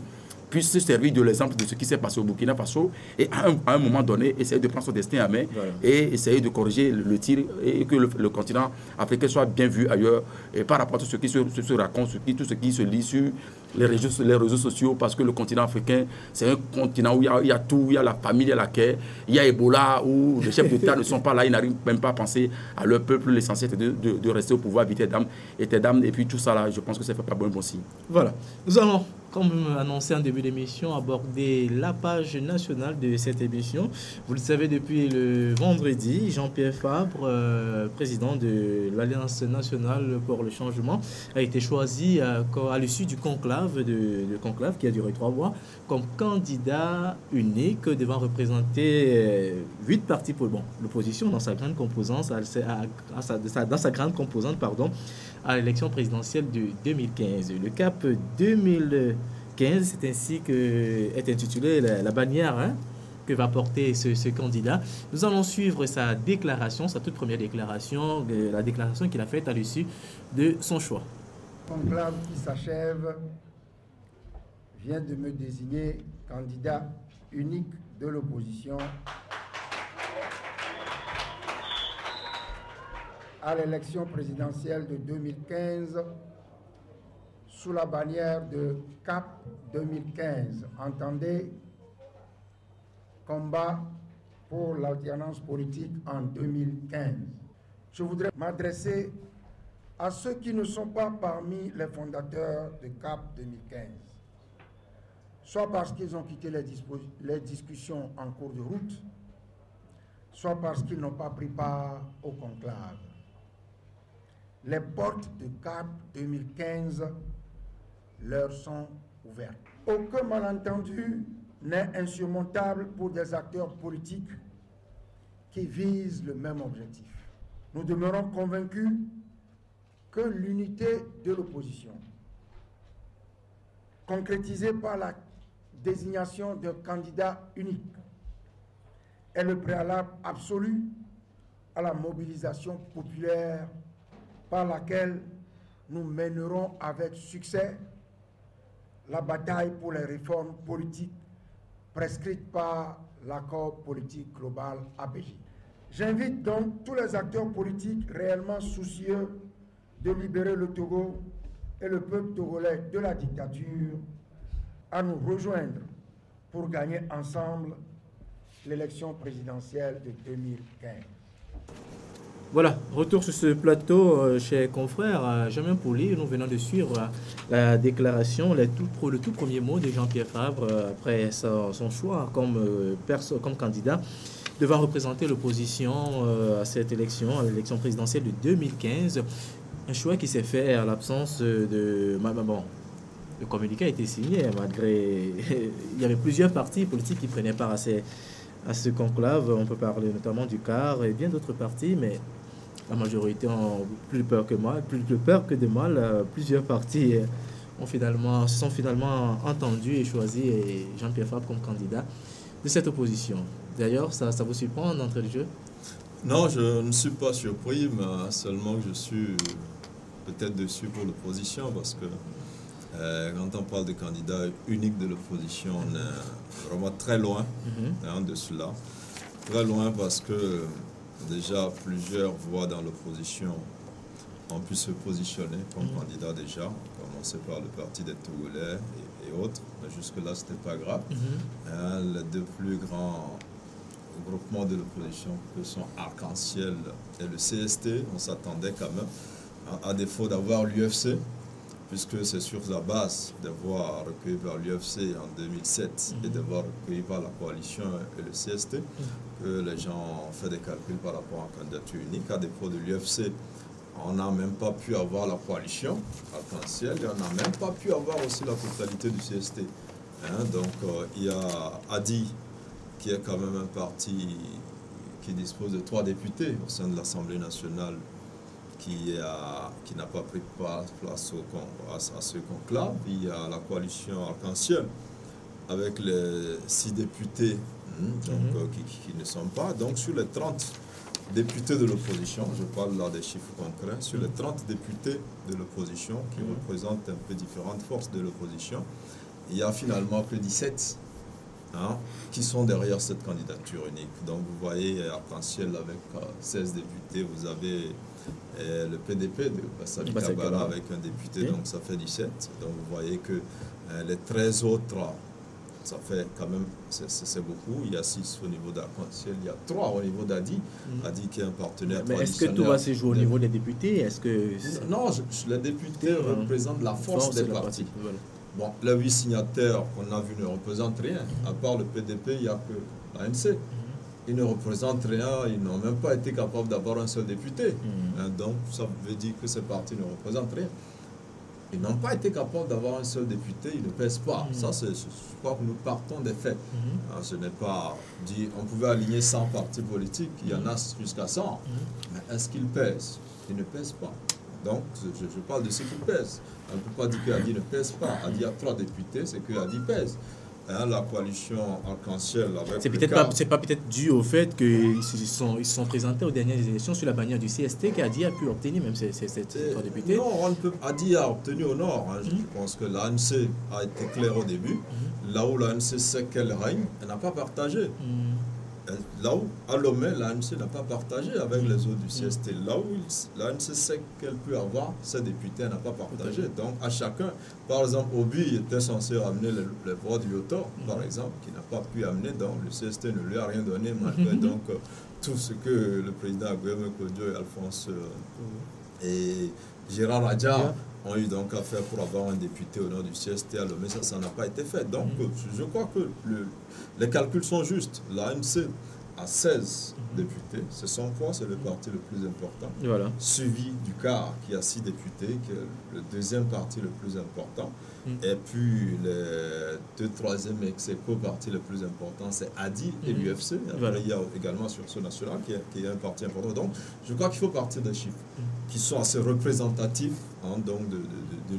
puisse se servir de l'exemple de ce qui s'est passé au Burkina Faso et à un moment donné, essayer de prendre son destin à main et essayer de corriger le tir et que le continent africain soit bien vu ailleurs et par rapport à tout ce qui se raconte, tout ce qui se lit sur les réseaux sociaux, parce que le continent africain, c'est un continent où il y a tout, il y a la famille, il y a la guerre, il y a Ebola, où les chefs d'État ne sont pas là, ils n'arrivent même pas à penser à leur peuple, l'essentiel est de rester au pouvoir, vite et puis tout ça là, je pense que ça ne fait pas bon signe. Voilà, nous allons, comme annoncé en début d'émission, aborder la page nationale de cette émission. Vous le savez, depuis le vendredi, Jean-Pierre Fabre, président de l'Alliance nationale pour le changement, a été choisi à l'issue du conclave qui a duré 3 mois comme candidat unique devant représenter 8 partis pour l'opposition dans sa grande composante à l'élection présidentielle de 2015. Le CAP 2015, c'est ainsi que est intitulée la bannière que va porter ce candidat. Nous allons suivre sa déclaration, sa toute première déclaration, la déclaration qu'il a faite à l'issue de son choix. Le conclave qui s'achève vient de me désigner candidat unique de l'opposition à l'élection présidentielle de 2015 sous la bannière de CAP 2015. Entendez, combat pour l'alternance politique en 2015. Je voudrais m'adresser à ceux qui ne sont pas parmi les fondateurs de CAP 2015, soit parce qu'ils ont quitté les discussions en cours de route, soit parce qu'ils n'ont pas pris part au conclave. Les portes de CAP 2015 leur sont ouvertes. Aucun malentendu n'est insurmontable pour des acteurs politiques qui visent le même objectif. Nous demeurons convaincus que l'unité de l'opposition, concrétisée par la désignation d'un candidat unique, est le préalable absolu à la mobilisation populaire par laquelle nous mènerons avec succès la bataille pour les réformes politiques prescrites par l'accord politique global APJ. J'invite donc tous les acteurs politiques réellement soucieux de libérer le Togo et le peuple togolais de la dictature à nous rejoindre pour gagner ensemble l'élection présidentielle de 2015. Voilà, retour sur ce plateau, chers confrères. Germain Pouli, nous venons de suivre la déclaration, le tout premier mot de Jean-Pierre Fabre après son choix comme candidat devant représenter l'opposition à cette élection, à l'élection présidentielle de 2015. Un choix qui s'est fait à l'absence de... Bon, le communiqué a été signé malgré... Il y avait plusieurs partis politiques qui prenaient part à ce conclave. On peut parler notamment du CAR et bien d'autres partis, mais la majorité ont plus peur que de mal. Plusieurs partis se sont finalement entendus et choisi Jean-Pierre Fabre comme candidat de cette opposition. D'ailleurs, ça vous surprend d'entrée de jeu? Non, je ne suis pas surpris, mais seulement que je suis peut-être déçu pour l'opposition parce que quand on parle de candidat unique de l'opposition, on est vraiment très loin de cela. Très loin parce que déjà plusieurs voix dans l'opposition ont pu se positionner comme candidat déjà, à commencer par le Parti des Togolais et autres, mais jusque-là, ce n'était pas grave. Les deux plus grands groupements de l'opposition que sont Arc-en-Ciel et le CST, on s'attendait quand même, à défaut d'avoir l'UFC, puisque c'est sur la base des voix recueillies par l'UFC en 2007 et des voix recueillies par la coalition et le CST, que les gens ont fait des calculs par rapport à une candidature unique. À défaut de l'UFC, on n'a même pas pu avoir la coalition Arc-en-Ciel et on n'a même pas pu avoir aussi la totalité du CST. Donc il y a ADI, qui est quand même un parti qui dispose de 3 députés au sein de l'Assemblée nationale, qui n'a pas pris place à ce conclave. Il y a la coalition Arc-en-Ciel avec les 6 députés qui ne sont pas. Donc sur les 30 députés de l'opposition, je parle là des chiffres concrets, sur les 30 députés de l'opposition qui représentent un peu différentes forces de l'opposition, il y a finalement que 17 qui sont derrière cette candidature unique. Donc vous voyez Arc-en-Ciel avec 16 députés, vous avez le PDP de Bassami Kabara avec un député, donc ça fait 17. Donc vous voyez que les 13 autres, ça fait quand même, c'est beaucoup. Il y a 6 au niveau d'Arc-en-Ciel, il y a 3 au niveau d'ADI. ADI qui est un partenaire traditionnel. Mais est-ce que tout va se jouer au niveau des députés? Non, les députés représentent la force des partis. Bon, les 8 signataires qu'on a vus ne représentent rien. À part le PDP, il n'y a que l'ANC. Ils ne représentent rien, ils n'ont même pas été capables d'avoir un seul député. Donc, ça veut dire que ces partis ne représentent rien. Ils n'ont pas été capables d'avoir un seul député, ils ne pèsent pas. Ça, je crois que nous partons des faits. Ce n'est pas dit, on pouvait aligner 100 partis politiques, il y en a jusqu'à 100. Mais est-ce qu'ils pèsent? Ils ne pèsent pas. Donc, je parle de ce qui pèse. On ne peut pas dire que Adi ne pèse pas. Adi a 3 députés, c'est que Adi pèse. La coalition Arc-en-Ciel avec c'est pas peut-être dû au fait qu'ils se sont présentés aux dernières élections sur la bannière du CST qu'Adi a pu obtenir même ces 3 députés. Non, Adi a obtenu au nord. Je pense que l'ANC a été claire au début. Là où l'ANC sait qu'elle règne, elle n'a pas partagé. Là où, à Lomé, l'ANC n'a pas partagé avec les autres du CST. Là où l'ANC sait qu'elle peut avoir, ses députés, elle n'a pas partagé. Donc, à chacun, par exemple, Obi était censé ramener les voix du Yotor, par exemple, qui n'a pas pu amener. Donc, le CST ne lui a rien donné, malgré donc tout ce que le président Aguilera Kodio et Alphonse et Gérard Radja ont eu donc à faire pour avoir un député au nord du CST à Lomé. Ça n'a pas été fait. Donc, je crois que les calculs sont justes. L'ANC à 16 députés. C'est son poids, c'est le parti le plus important. Voilà. Suivi du CAR qui a 6 députés, qui est le deuxième parti le plus important. Et puis le 2e ex-aequo parti le plus important, c'est ADI et l'UFC. Après, il y a également Sursaut National qui est un parti important. Donc, je crois qu'il faut partir des chiffres qui sont assez représentatifs donc de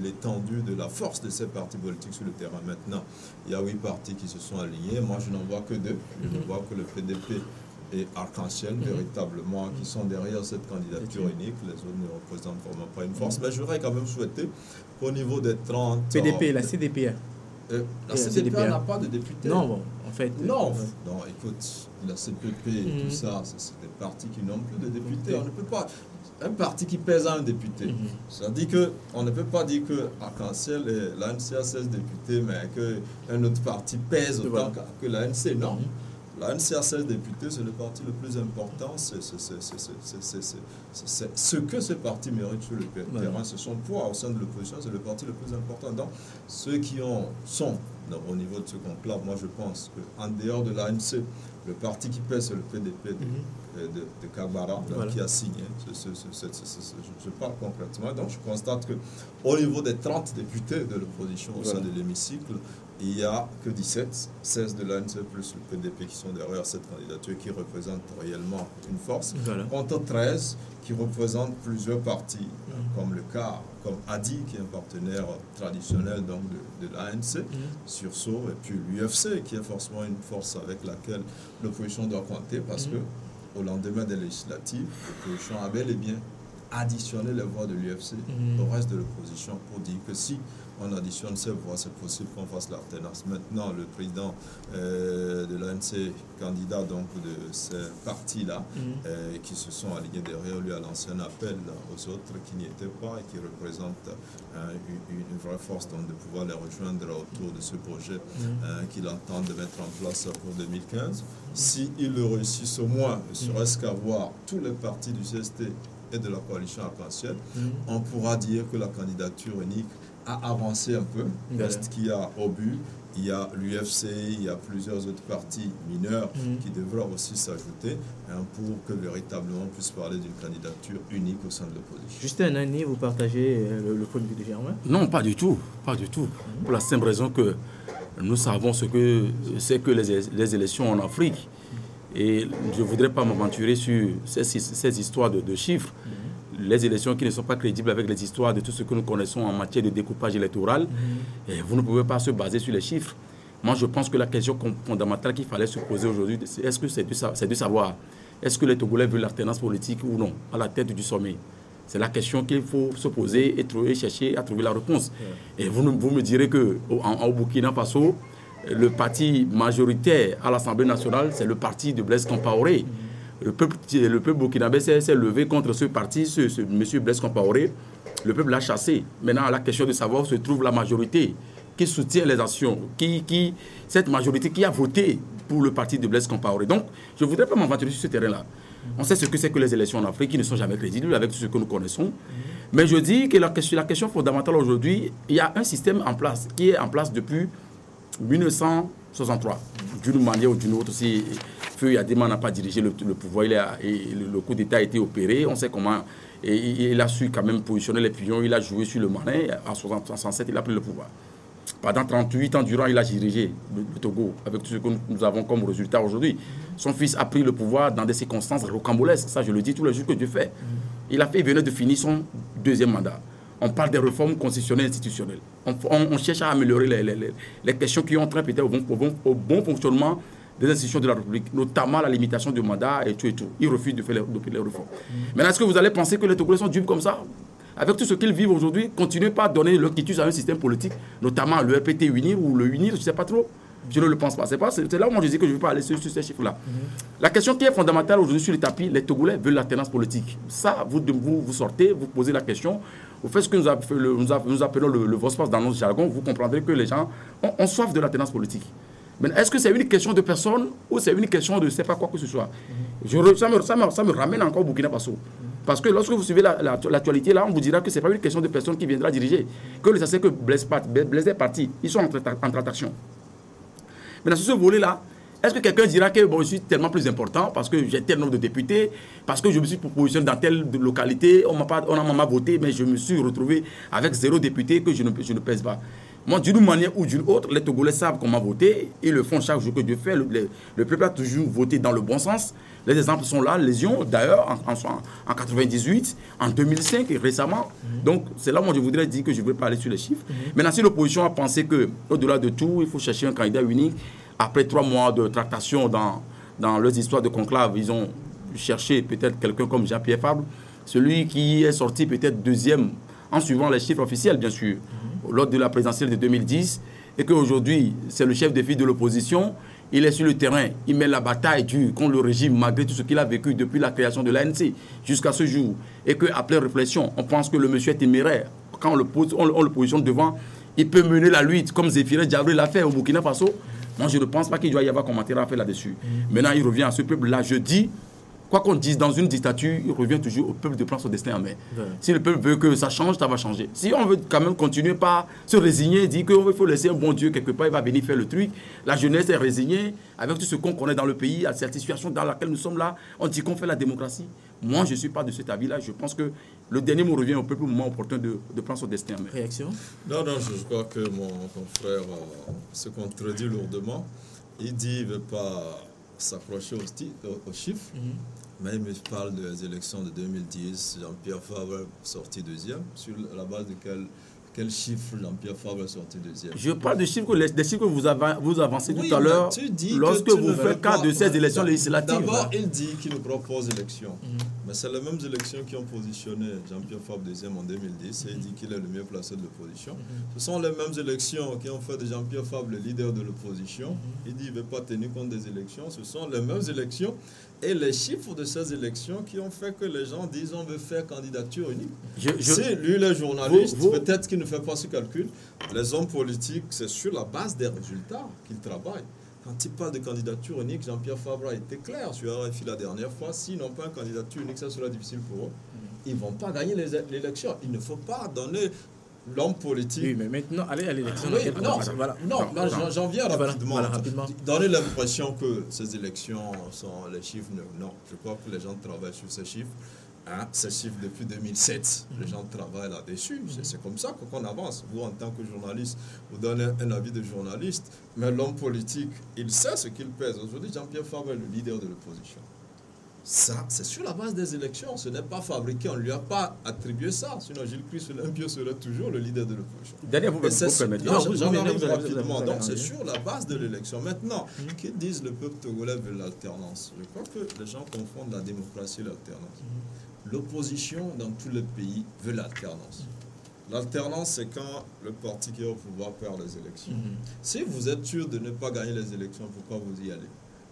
l'étendue, de la force de ces partis politiques sur le terrain. Maintenant, il y a 8 partis qui se sont alignés. Moi, je n'en vois que 2. Je ne vois que le PDP et Arc-en-Ciel, véritablement, qui sont derrière cette candidature unique. Les autres ne représentent vraiment pas une force. Mais je voudrais quand même souhaiter qu'au niveau des 30... PDP, la CDPA. La CDPA n'a pas de député. Non, bon, en fait... Non, écoute, la CPP et tout ça, c'est des partis qui n'ont plus de députés. On ne peut pas... Un parti qui pèse à un député. C'est-à-dire qu'on ne peut pas dire que Arc-en-Ciel et l'ANC a 16 députés, mais qu'un autre parti pèse autant que l'ANC. Non. L'ANC a 16 députés, c'est le parti le plus important. C'est ce que ce parti mérite sur le terrain. C'est son poids au sein de l'opposition, c'est le parti le plus important. Donc, ceux qui sont au niveau de ce conclave, moi je pense qu'en dehors de l'ANC, le parti qui pèse, c'est le PDP de Kabara, qui a signé. Je parle concrètement. Donc, je constate qu'au niveau des 30 députés de l'opposition au sein de l'hémicycle, il n'y a que 17, 16 de l'ANC plus le PDP qui sont derrière cette candidature qui représente réellement une force. Contre 13 qui représentent plusieurs partis, comme le CAR, comme ADI, qui est un partenaire traditionnel donc de l'ANC, Sursaut, et puis l'UFC, qui est forcément une force avec laquelle l'opposition doit compter, parce que au lendemain des législatives, l'opposition a bel et bien additionné les voix de l'UFC au reste de l'opposition pour dire que si on additionne ces voix, c'est possible qu'on fasse l'alternance. Maintenant, le président de l'ANC, candidat donc de ces partis-là, qui se sont alignés derrière lui, a lancé un appel aux autres qui n'y étaient pas et qui représentent une vraie force donc, de pouvoir les rejoindre autour de ce projet qu'il entend de mettre en place pour 2015. S'ils le réussissent au moins, ne serait-ce qu'avoir tous les partis du CST et de la coalition Arc-en-Ciel, on pourra dire que la candidature unique a avancé un peu. Reste qu'il y a Obus, il y a l'UFC, il y a plusieurs autres partis mineurs qui devraient aussi s'ajouter pour que véritablement on puisse parler d'une candidature unique au sein de l'opposition. Justin Nani, vous partagez le point de vue de Germain? Non, pas du tout. Pas du tout. Pour la simple raison que nous savons ce que c'est que les élections en Afrique. Et je ne voudrais pas m'aventurer sur ces histoires de chiffres. Les élections qui ne sont pas crédibles avec les histoires de tout ce que nous connaissons en matière de découpage électoral. Et vous ne pouvez pas se baser sur les chiffres. Moi, je pense que la question fondamentale qu'il fallait se poser aujourd'hui, est-ce que c'est de savoir, est-ce que les Togolais veulent l'alternance politique ou non, à la tête du sommet? C'est la question qu'il faut se poser et chercher à trouver la réponse. Et vous me direz qu'au Burkina Faso, le parti majoritaire à l'Assemblée nationale, c'est le parti de Blaise Compaoré. Le peuple burkinabé s'est levé contre ce parti, ce monsieur Blaise Compaoré. Le peuple l'a chassé. Maintenant, la question de savoir où se trouve la majorité qui soutient les actions, cette majorité qui a voté pour le parti de Blaise Compaoré. Donc, je ne voudrais pas m'aventurer sur ce terrain-là. On sait ce que c'est que les élections en Afrique qui ne sont jamais crédibles avec tout ce que nous connaissons. Mais je dis que la question fondamentale aujourd'hui, il y a un système en place qui est en place depuis 1963. D'une manière ou d'une autre, si Feu Yadema n'a pas dirigé le pouvoir, le coup d'État a été opéré, on sait comment, et il a su quand même positionner les pions, il a joué sur le malin, en 1967, il a pris le pouvoir. Pendant 38 ans durant, il a dirigé le Togo, avec tout ce que nous avons comme résultat aujourd'hui. Son fils a pris le pouvoir dans des circonstances rocambolesques, ça je le dis tous les jours que Dieu fait. Il venait de finir son deuxième mandat. On parle des réformes constitutionnelles et institutionnelles. On cherche à améliorer les questions qui ont trait peut-être au bon fonctionnement des institutions de la République, notamment la limitation du mandat et tout et tout. Ils refusent de faire les réformes. Maintenant, est-ce que vous allez penser que les Togolais sont dupes comme ça? Avec tout ce qu'ils vivent aujourd'hui, continuez pas à donner leur quitus à un système politique, notamment le RPT UNIR ou le UNIR, je ne sais pas trop. Je ne le pense pas. C'est là où moi je dis que je ne veux pas aller sur ces chiffres-là. La question qui est fondamentale aujourd'hui sur le tapis, les Togolais veulent l'alternance politique. Ça, vous sortez, vous posez la question, vous faites ce que nous appelons le Vospas dans notre jargon, vous comprendrez que les gens ont soif de l'alternance politique. Mais est-ce que c'est une question de personne ou c'est une question de je ne sais pas quoi que ce soit? Ça me ramène encore au Burkina Faso. Parce que lorsque vous suivez l'actualité, là, on vous dira que ce n'est pas une question de personne qui viendra diriger. Que ça c'est que Blaise est parti. Ils sont en train d'action. Maintenant, sur ce volet-là, Est-ce que quelqu'un dira que bon, je suis tellement plus important parce que j'ai tel nombre de députés, parce que je me suis positionné dans telle localité, on m'a voté, mais je me suis retrouvé avec 0 député que je ne pèse pas. Moi, d'une manière ou d'une autre, les Togolais savent qu'on m'a voté, ils le font chaque jour que Dieu fait. Le peuple a toujours voté dans le bon sens. Les exemples sont là, légion, d'ailleurs, en 98, en 2005 et récemment. Donc, c'est là où je voudrais dire que je ne veux pas aller sur les chiffres. Maintenant, si l'opposition a pensé qu'au-delà de tout, il faut chercher un candidat unique, après 3 mois de tractation dans leurs histoires de conclave, ils ont cherché peut-être quelqu'un comme Jean-Pierre Fabre, celui qui est sorti peut-être deuxième en suivant les chiffres officiels, bien sûr, lors de la présidentielle de 2010, et qu'aujourd'hui, c'est le chef de file de l'opposition. Il est sur le terrain, il met la bataille dure contre le régime, malgré tout ce qu'il a vécu depuis la création de l'ANC jusqu'à ce jour. Et qu'après réflexion, on pense que le monsieur est téméraire. Quand on le positionne devant, il peut mener la lutte, comme Zéphiré Diabré l'a fait au Burkina Faso. Moi, je ne pense pas qu'il doit y avoir commentaire à faire là-dessus. Maintenant, il revient à ce peuple-là. Je dis, quoi qu'on dise dans une dictature, il revient toujours au peuple de prendre son destin en main. Si le peuple veut que ça change, ça va changer. Si on veut quand même continuer par se résigner, dire qu'il faut laisser un bon Dieu quelque part, il va venir faire le truc. La jeunesse est résignée avec tout ce qu'on connaît dans le pays, à cette situation dans laquelle nous sommes là. On dit qu'on fait la démocratie. Moi, je ne suis pas de cet avis-là. Je pense que le dernier mot revient au peuple au moment opportun de prendre son destin en main. Réaction? Non, je crois que mon confrère se contredit lourdement. Il dit qu'il ne veut pas s'approcher aux chiffres, mais il me parle des élections de 2010. Jean-Pierre Fabre sorti deuxième. Sur la base de quel chiffre Jean-Pierre Fabre est sorti deuxième? Je parle des chiffres que vous avancez tout à l'heure lorsque vous faites cas de ces élections législatives. D'abord, il dit qu'il nous propose élections. Mais c'est les mêmes élections qui ont positionné Jean-Pierre Fabre deuxième en 2010 et il dit qu'il est le mieux placé de l'opposition. Ce sont les mêmes élections qui ont fait de Jean-Pierre Fabre le leader de l'opposition. Il dit qu'il ne veut pas tenir compte des élections. Ce sont les mêmes élections et les chiffres de ces élections qui ont fait que les gens disent on veut faire candidature unique. Si lui, les journalistes, peut-être qu'il ne fait pas ce calcul. Les hommes politiques, c'est sur la base des résultats qu'ils travaillent. Quand il parle de candidature unique, Jean-Pierre Fabre a été clair sur RFI la dernière fois. S'ils n'ont pas une candidature unique, ça sera difficile pour eux. Ils ne vont pas gagner l'élection. Il ne faut pas donner l'homme politique. Oui, mais maintenant, aller à l'élection. J'en viens rapidement. Donner l'impression que ces élections sont les chiffres. Non, je crois que les gens travaillent sur ces chiffres. Ces chiffres depuis 2007, les gens travaillent là-dessus. C'est comme ça qu'on avance. Vous, en tant que journaliste, vous donnez un avis de journaliste, mais l'homme politique, il sait ce qu'il pèse. Aujourd'hui, Jean-Pierre Fabre est le leader de l'opposition. Ça, c'est sur la base des élections. Ce n'est pas fabriqué. On ne lui a pas attribué ça. Sinon, Gilles Christ Olympio serait toujours le leader de l'opposition. Derrière, vous permettez. J'en arrive rapidement. Donc, c'est sur la base de l'élection. Maintenant, qu'ils disent le peuple togolais veut l'alternance. Je crois que les gens confondent la démocratie et l'alternance. L'opposition dans tous les pays veut l'alternance. L'alternance, c'est quand le parti qui est au pouvoir perd les élections. Si vous êtes sûr de ne pas gagner les élections, pourquoi vous y allez?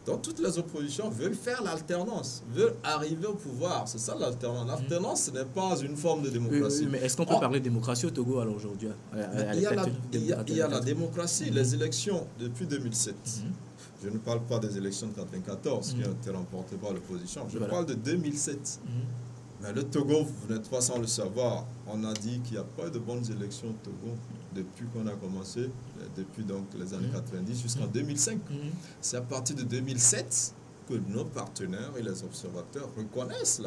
Donc toutes les oppositions veulent faire l'alternance, veulent arriver au pouvoir. C'est ça l'alternance. L'alternance, ce n'est pas une forme de démocratie. Mais est-ce qu'on peut parler de démocratie au Togo alors aujourd'hui? Il y a la démocratie, les élections depuis 2007. Je ne parle pas des élections de 1994 qui ont été remportées par l'opposition. Je parle de 2007. Mais le Togo, vous n'êtes pas sans le savoir, on a dit qu'il n'y a pas de bonnes élections au Togo depuis qu'on a commencé, depuis donc les années 90 jusqu'en 2005. C'est à partir de 2007 que nos partenaires et les observateurs reconnaissent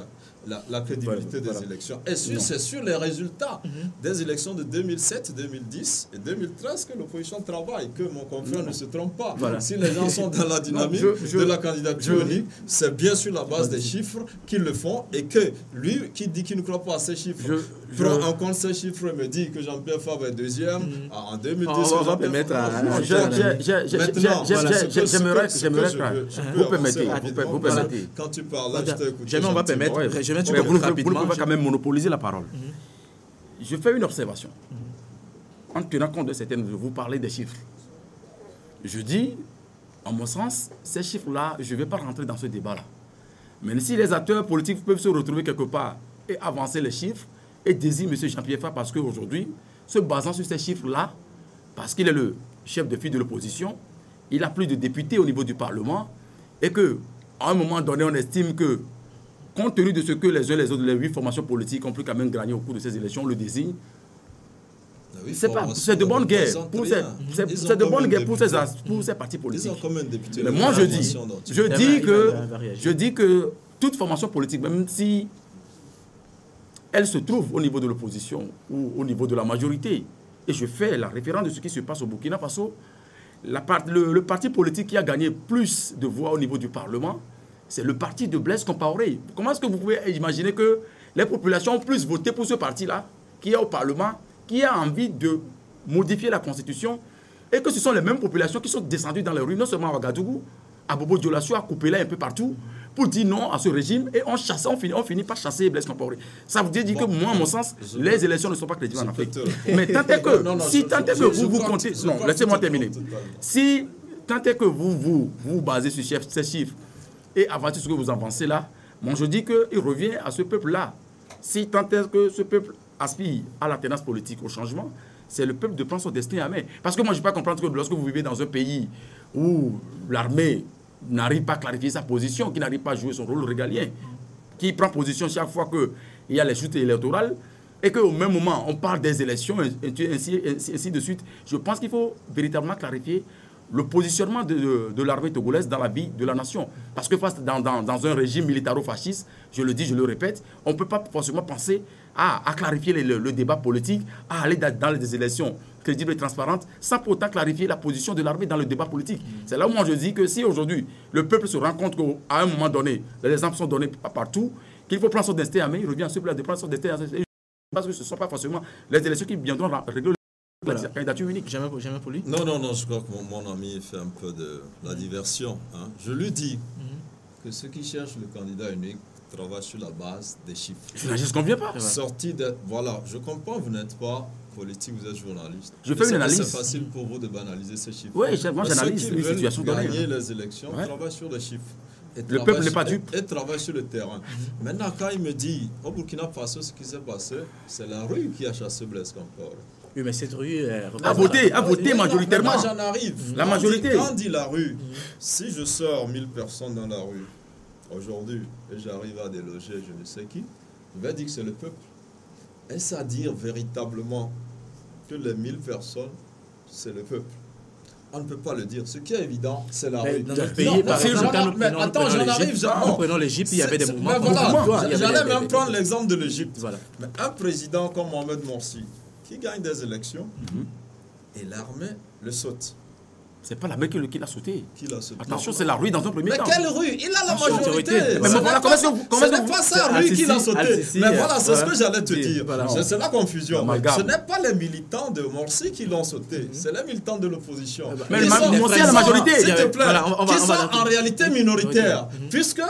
la crédibilité des élections. Et c'est sur les résultats des élections de 2007, 2010 et 2013 que l'opposition travaille, que mon confrère ne se trompe pas. Si les gens sont dans la dynamique de la candidature unique, c'est bien sur la base des chiffres qu'ils le font et que lui qui dit qu'il ne croit pas à ces chiffres prend en compte ces chiffres et me dit que Jean-Pierre Fabre est deuxième en 2010. On va permettre vous permettez. Vous permettez. Quand tu parles là, je t'ai écouté. Jamais on va permettre. Vous ne pouvez pas quand même monopoliser la parole. Je fais une observation. En tenant compte de certaines, vous parlez des chiffres. Je dis, en mon sens, ces chiffres-là, je ne vais pas rentrer dans ce débat-là. Mais si les acteurs politiques peuvent se retrouver quelque part et avancer les chiffres et désignent M. Jean-Pierre Fabre parce qu'aujourd'hui, se basant sur ces chiffres-là, parce qu'il est le chef de file de l'opposition, il a plus de députés au niveau du Parlement, et qu'à un moment donné, on estime que, compte tenu de ce que les uns et les autres, les 8 formations politiques ont pu quand même gagner au cours de ces élections, on le désigne, Oui, c'est de bonne guerre pour ces partis politiques. Mais moi je dis que toute formation politique, même si elle se trouve au niveau de l'opposition ou au niveau de la majorité, et je fais la référence de ce qui se passe au Burkina Faso, le parti politique qui a gagné plus de voix au niveau du Parlement, c'est le parti de Blaise Compaoré. Comment est-ce que vous pouvez imaginer que les populations ont plus voté pour ce parti-là, qui est au Parlement, qui a envie de modifier la Constitution, et que ce sont les mêmes populations qui sont descendues dans les rues, non seulement à Ouagadougou, à Bobo-Dioulasso, à Koupéla, un peu partout, pour dire non à ce régime, et on finit par chasser Blaise Compaoré. Ça veut dire que moi, à mon sens, les élections ne sont pas crédibles en Afrique. Mais tant est que vous comptez... Non, laissez-moi terminer. Si tant est que vous basez sur ces chiffres, et avancez ce que vous avancez là, moi je dis qu'il revient à ce peuple-là. Si tant est que ce peuple aspire à l'alternance politique, au changement, c'est le peuple de prendre son destin à main. Parce que moi, je ne peux pas comprendre que lorsque vous vivez dans un pays où l'armée n'arrive pas à clarifier sa position, qui n'arrive pas à jouer son rôle régalien, qui prend position chaque fois qu'il y a les chutes électorales, et qu'au même moment, on parle des élections, ainsi de suite. Je pense qu'il faut véritablement clarifier le positionnement de l'armée togolaise dans la vie de la nation. Parce que face dans un régime militaro-fasciste, je le dis, je le répète, on ne peut pas forcément penser à clarifier le débat politique, à aller dans des élections crédibles et transparentes, sans pour autant clarifier la position de l'armée dans le débat politique. C'est là où moi je dis que si aujourd'hui le peuple se rend compte qu'à un moment donné, les exemples sont donnés partout, qu'il faut prendre son destin à main, il revient à ce peuple de prendre son destin à main. Parce que ce ne sont pas forcément les élections qui viendront régler la candidature unique. Jamais pour lui. Non, je crois que mon ami fait un peu de la diversion. Hein. Je lui dis que ceux qui cherchent le candidat unique travaillent sur la base des chiffres. Je ne conviens pas. Voilà, je comprends, vous n'êtes pas politique, vous êtes journaliste. Je fais une analyse. C'est facile pour vous de banaliser ces chiffres. Oui, moi j'analyse les situations donnée. Gagner les élections, travaillent sur les chiffres. Le peuple n'est pas dupe. Et travaille sur le terrain. Maintenant, quand il me dit, au Burkina Faso, ce qui s'est passé, c'est la rue qui a chassé Blaise Compaoré. Oui, mais cette rue... a voté majoritairement. Moi, j'en arrive. La majorité. Quand on dit la rue, si je sors 1000 personnes dans la rue, aujourd'hui, et j'arrive à déloger je ne sais qui, je vais dire que c'est le peuple. Est-ce à dire véritablement que les 1000 personnes, c'est le peuple? On ne peut pas le dire. Ce qui est évident, c'est la rue. Dans notre pays, par exemple, prenons l'Égypte, il y avait des mouvements. J'allais même prendre l'exemple de l'Égypte. Voilà. Mais un président comme Mohamed Morsi, qui gagne des élections, et l'armée le saute. C'est pas l'armée qui l'a sauté. Qui l'a sauté? Attention, c'est la rue dans un premier temps. Mais quelle rue? Il a la majorité. Mais voilà, ce n'est pas sa rue qui l'a sauté. Mais voilà, c'est ce que j'allais te dire. C'est la confusion. Ce n'est pas les militants de Morsi qui l'ont sauté. C'est les militants de l'opposition. Mais Morsi a la majorité. S'il te plaît, qui sont en réalité minoritaires. Puisque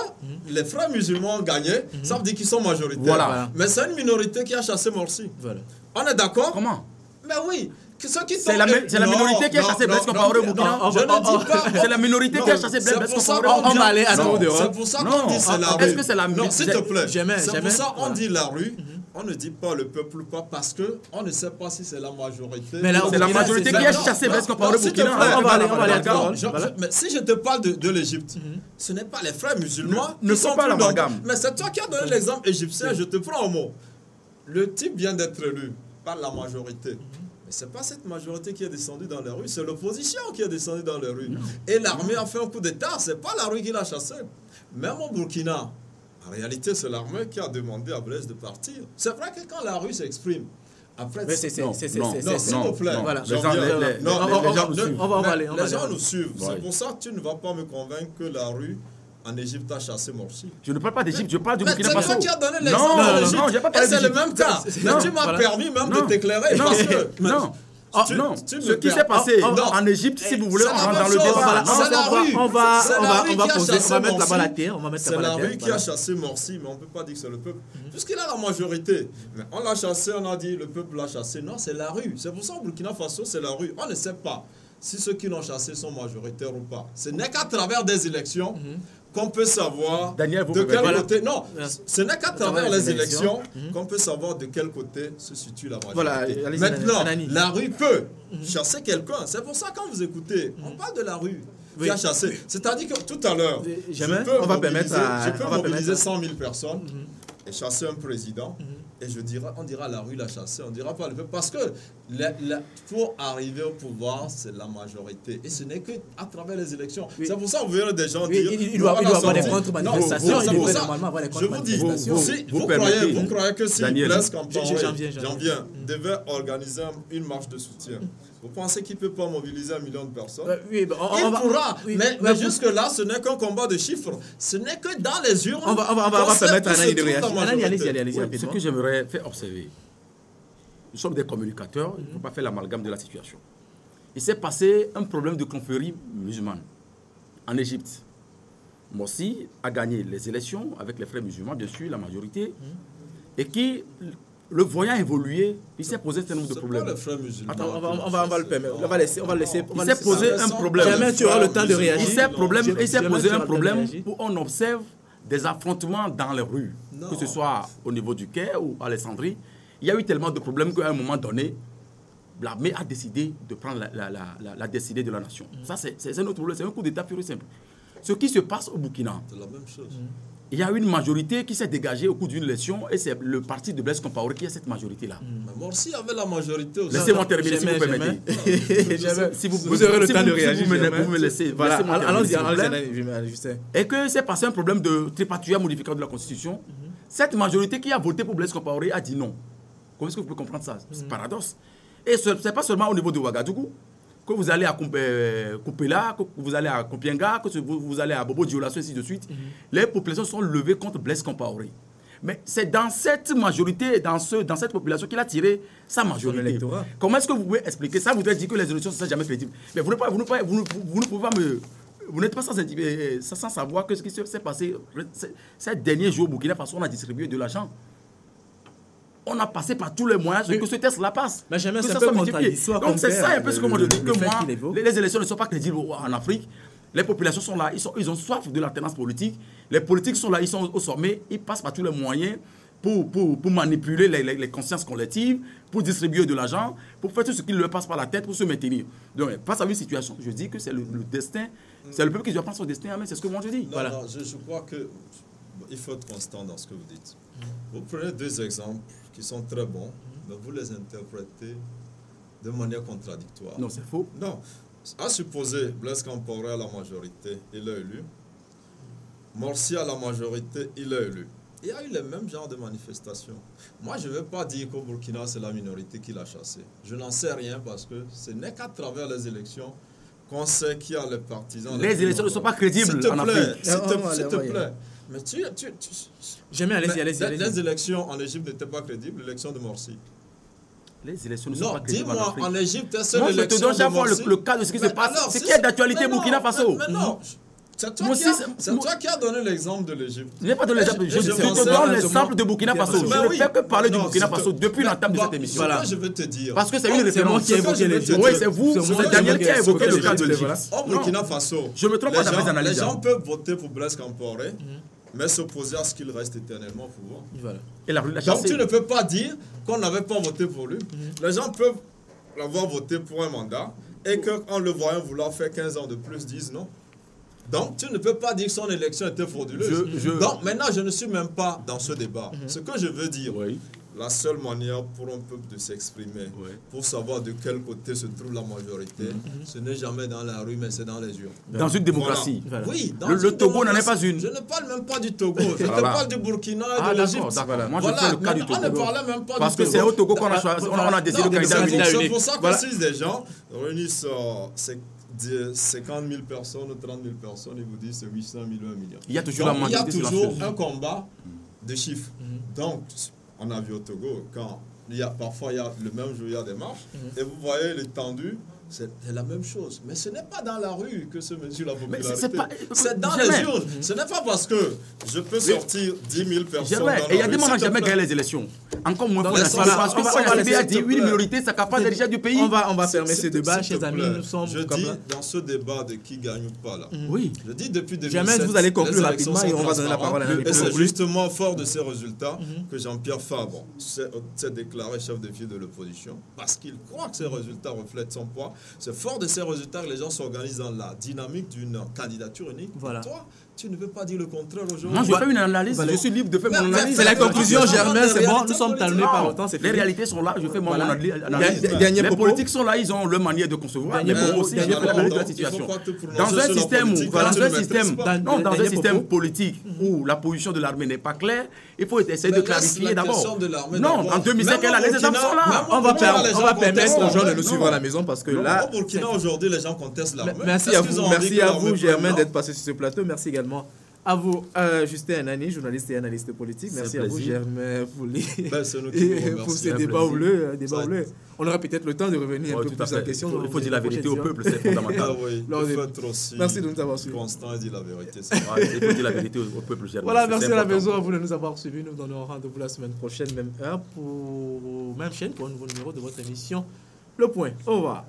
les frères musulmans ont gagné, ça veut dire qu'ils sont majoritaires. Mais c'est une minorité qui a chassé Morsi. On est d'accord? Comment? Mais oui. C'est la minorité qui a chassé Blaise Compaoré au Burkina. Je ne dis pas. C'est la minorité qui a chassé Blaise Compaoré. On va aller à tour de C'est pour ça qu'on dit c'est la rue. Est-ce que c'est la Non, s'il te plaît. C'est pour ça qu'on dit la rue. On ne dit pas le peuple pas parce qu'on ne sait pas si c'est la majorité. Mais c'est la majorité qui a chassé Blaise Compaoré au Burkina. On va aller à tour. Mais si je te parle de l'Égypte, ce n'est pas les frères musulmans. Ne sont pas l'amalgame. Mais c'est toi qui as donné l'exemple égyptien. Je te prends au mot. Le type vient d'être élu par la majorité. Ce n'est pas cette majorité qui est descendue dans les rues, c'est l'opposition qui est descendue dans les rues. Et l'armée a fait un coup d'État, ce n'est pas la rue qui l'a chassé. Même au Burkina, en réalité, c'est l'armée qui a demandé à Blaise de partir. C'est vrai que quand la rue s'exprime, après... Mais s'il vous plaît. Voilà. Les gens nous suivent. C'est pour ça que tu ne vas pas me convaincre que la rue... En Égypte, a chassé Morsi. Je ne parle pas d'Égypte, je parle du Burkina Faso. C'est toi qui as donné l'exemple de l'Égypte. Non, j'ai pas parlé d'Égypte. C'est le même cas. Mais tu m'as permis même de t'éclairer. Non. Ce qui s'est passé en Égypte, si vous voulez, on rentre dans le débat. C'est la rue. On va mettre la balle à terre. C'est la rue qui a chassé Morsi, mais on ne peut pas dire que c'est le peuple. Puisqu'il a la majorité. Mais on l'a chassé, on a dit le peuple l'a chassé. Non, c'est la rue. C'est pour ça au Burkina Faso, c'est la rue. On ne sait pas si ceux qui l'ont chassé sont majoritaires ou pas. Ce n'est qu'à travers des élections qu'on peut savoir de quel côté... Non, ce n'est qu'à travers les élections qu'on peut savoir de quel côté se situe la majorité. Maintenant, la rue peut chasser quelqu'un. C'est pour ça quand vous écoutez, on parle de la rue qui a chassé. C'est-à-dire que tout à l'heure, je peux mobiliser 100 000 personnes et chasser un président Et on dira la rue l'a chassé, on dira pas le peuple. Parce que pour arriver au pouvoir, c'est la majorité. Et ce n'est qu'à travers les élections. Oui. C'est pour ça que vous verrez des gens dire... Il doit avoir des contre-manifestations. Je vous dis, vous croyez que si Blaise Compaoré, janvier, devait organiser une marche de soutien, vous pensez qu'il ne peut pas mobiliser 1 million de personnes? Il pourra. Mais jusque-là, ce n'est qu'un combat de chiffres. Ce n'est que dans les urnes. On va permettre à Anani de réagir. Allez-y. Ce que j'aimerais faire observer, nous sommes des communicateurs, il ne faut pas faire l'amalgame de la situation. Il s'est passé un problème de confrérie musulmane en Égypte. Morsi a gagné les élections avec les frères musulmans, bien sûr, la majorité, et qui... Le voyant évoluer, il s'est posé un certain nombre de problèmes. Attends, on va le permettre. On va laisser. Il s'est posé un problème. Jamais tu auras le temps de réagir. Il s'est posé un problème où on observe des affrontements dans les rues, que ce soit au niveau du Caire ou à Alexandrie. Il y a eu tellement de problèmes qu'à un moment donné, l'armée a décidé de prendre la destinée de la nation. Ça, c'est un autre problème. C'est un coup d'État pur et simple. Ce qui se passe au Burkina, c'est la même chose. Il y a une majorité qui s'est dégagée au cours d'une élection et c'est le parti de Blaise Compaoré qui a cette majorité-là. Morsi avait la majorité aussi. Laissez-moi terminer si vous permettez. Si vous aurez le temps de réagir, vous me laissez. Allons-y. Et que c'est passé un problème de tripatouillage modificateur de la Constitution. Cette majorité qui a voté pour Blaise Compaoré a dit non. Comment est-ce que vous pouvez comprendre ça? C'est paradoxe. Et ce n'est pas seulement au niveau de Ouagadougou. Que vous allez à Kupela, que vous allez à Kompienga, que vous allez à Bobo Dioulasso, ainsi de suite, les populations sont levées contre Blaise Compaoré. Mais c'est dans cette majorité, dans cette population qu'il a tiré sa majorité. Comment est-ce que vous pouvez expliquer ça? Vous voudrez dire que les élections ne sont jamais crédibles. Mais vous ne pouvez pas me... Vous n'êtes pas sans savoir que ce qui s'est passé ces derniers jours au Burkina Faso, on a distribué de l'argent. On a passé par tous les moyens que ce test-là passe. Mais jamais c'est un peu contradictoire. Donc c'est ça un peu ce que moi je dis, que moi, les élections ne sont pas crédibles en Afrique. Les populations sont là, ils ont soif de l'alternance politique. Les politiques sont là, ils sont au sommet, ils passent par tous les moyens pour manipuler les consciences collectives, pour distribuer de l'argent, pour faire tout ce qui leur passe par la tête pour se maintenir. Donc face à une situation, je dis que c'est le destin, c'est le peuple qui doit prendre son destin, mais c'est ce que moi je dis. Non, non, je crois qu'il faut être constant dans ce que vous dites. Vous prenez deux exemples qui sont très bons, mais vous les interprétez de manière contradictoire. Non, c'est faux. Non. À supposer, Blaise Compaoré à la majorité, il l'a élu. Morsi à la majorité, il l'a élu. Il y a eu les mêmes genres de manifestations. Moi, je ne veux pas dire qu'au Burkina, c'est la minorité qui l'a chassé. Je n'en sais rien parce que ce n'est qu'à travers les élections qu'on sait qu'il y a les partisans. Les élections ne sont pas crédibles en Afrique. S'il te plaît. Mais Jamais, allez-y. Les élections en Égypte n'étaient pas crédibles, l'élection de Morsi. Les élections ne sont pas crédibles en Afrique. Dis-moi, en Égypte, c'est l'élection de Morsi. Moi, je te donne chaque fois le cas de ce qui se passe. C'est qui est d'actualité Burkina Faso. Mais non. C'est toi qui as donné l'exemple de l'Égypte. Je n'ai pas donné l'exemple. Je te donne l'exemple de Burkina Faso. Je ne fais que parler du Burkina Faso depuis l'entame de cette émission. Voilà. Je vais te dire. Parce que c'est une référence. C'est moi qui ai évoqué l'Égypte. Oui, c'est vous. C'est Daniel qui a évoqué le cas de l'Égypte. Au Burkina Faso, je me trompe pas dans mes analyses. Les gens peuvent voter pour Blaise Compaoré, mais s'opposer à ce qu'il reste éternellement au pouvoir. Voilà. Donc tu ne peux pas dire qu'on n'avait pas voté pour lui. Les gens peuvent l'avoir voté pour un mandat et qu'en le voyant vouloir faire 15 ans de plus, disent non. Donc, tu ne peux pas dire que son élection était frauduleuse. Donc, maintenant, je ne suis même pas dans ce débat. Ce que je veux dire, la seule manière pour un peuple de s'exprimer, pour savoir de quel côté se trouve la majorité, ce n'est jamais dans la rue, mais c'est dans les urnes. Dans une démocratie. Voilà. Oui, dans le Togo n'en est pas une. Je ne parle même pas du Togo. Je te parle du Burkina et de l'Égypte. Moi, je fais le cas du Togo. On ne parlait même pas parce du Togo. que c'est au Togo qu'on a décidé de candidat unique. C'est pour ça que si des gens réunissent 50 000 personnes ou 30 000 personnes, ils vous disent c'est 800 000 ou 1 million. Il y a toujours un combat de chiffres. Donc, on a vu au Togo, parfois le même jour, il y a des marches, et vous voyez l'étendue, c'est la même chose. Mais ce n'est pas dans la rue que se mesure la popularité. C'est dans les urnes. Ce n'est pas parce que je peux sortir 10 000 personnes dans la rue. Et il y a des gens qui n'ont jamais gagné les élections. Encore moins pour parce que a dit une minorité, ça capable déjà du pays. On va fermer ce débat, chers amis. Je dis dans ce débat de qui gagne ou pas là. Oui. Je dis depuis 2007. Jamais vous allez conclure rapidement et on va donner la parole à un. Et c'est justement fort de ces résultats que Jean-Pierre Fabre s'est déclaré chef de file de l'opposition parce qu'il croit que ces résultats reflètent son poids. C'est fort de ces résultats que les gens s'organisent dans la dynamique d'une candidature unique. Voilà. Toi, Tu ne veux pas dire le contraire aujourd'hui. Moi, je fais une analyse, je suis libre de faire mon analyse. C'est la conclusion, Germain, c'est bon, nous sommes talonnés par autant, c'est Les fini. réalités sont là, je fais mon analyse. Dernier Les propos. politiques sont là, ils ont leur manière de concevoir. Mais pour aussi, j'ai fait l'analyse de la situation. Dans un système politique où la position de l'armée n'est pas claire, il faut essayer de clarifier d'abord. Non, en 2005, les étapes sont là. On va permettre aux gens de nous suivre à la maison parce que là... Au Burkina, aujourd'hui, les gens contestent l'armée. Merci à vous, Germain, d'être passé sur ce plateau. Merci également à vous, Justin Anani, journaliste et analyste politique. Merci à vous, Germain Fouli, pour ce débat bleu. On aura peut-être le temps de revenir un peu plus en question. Il faut dire la vérité au peuple, c'est fondamental. Merci de nous avoir suivis. Constant et dire la vérité. Il faut dire la vérité au peuple, Germain. Voilà, merci à la maison, à vous de nous avoir suivis. Nous donnons rendez-vous la semaine prochaine, même heure, même chaîne, pour un nouveau numéro de votre émission Le Point. Au revoir.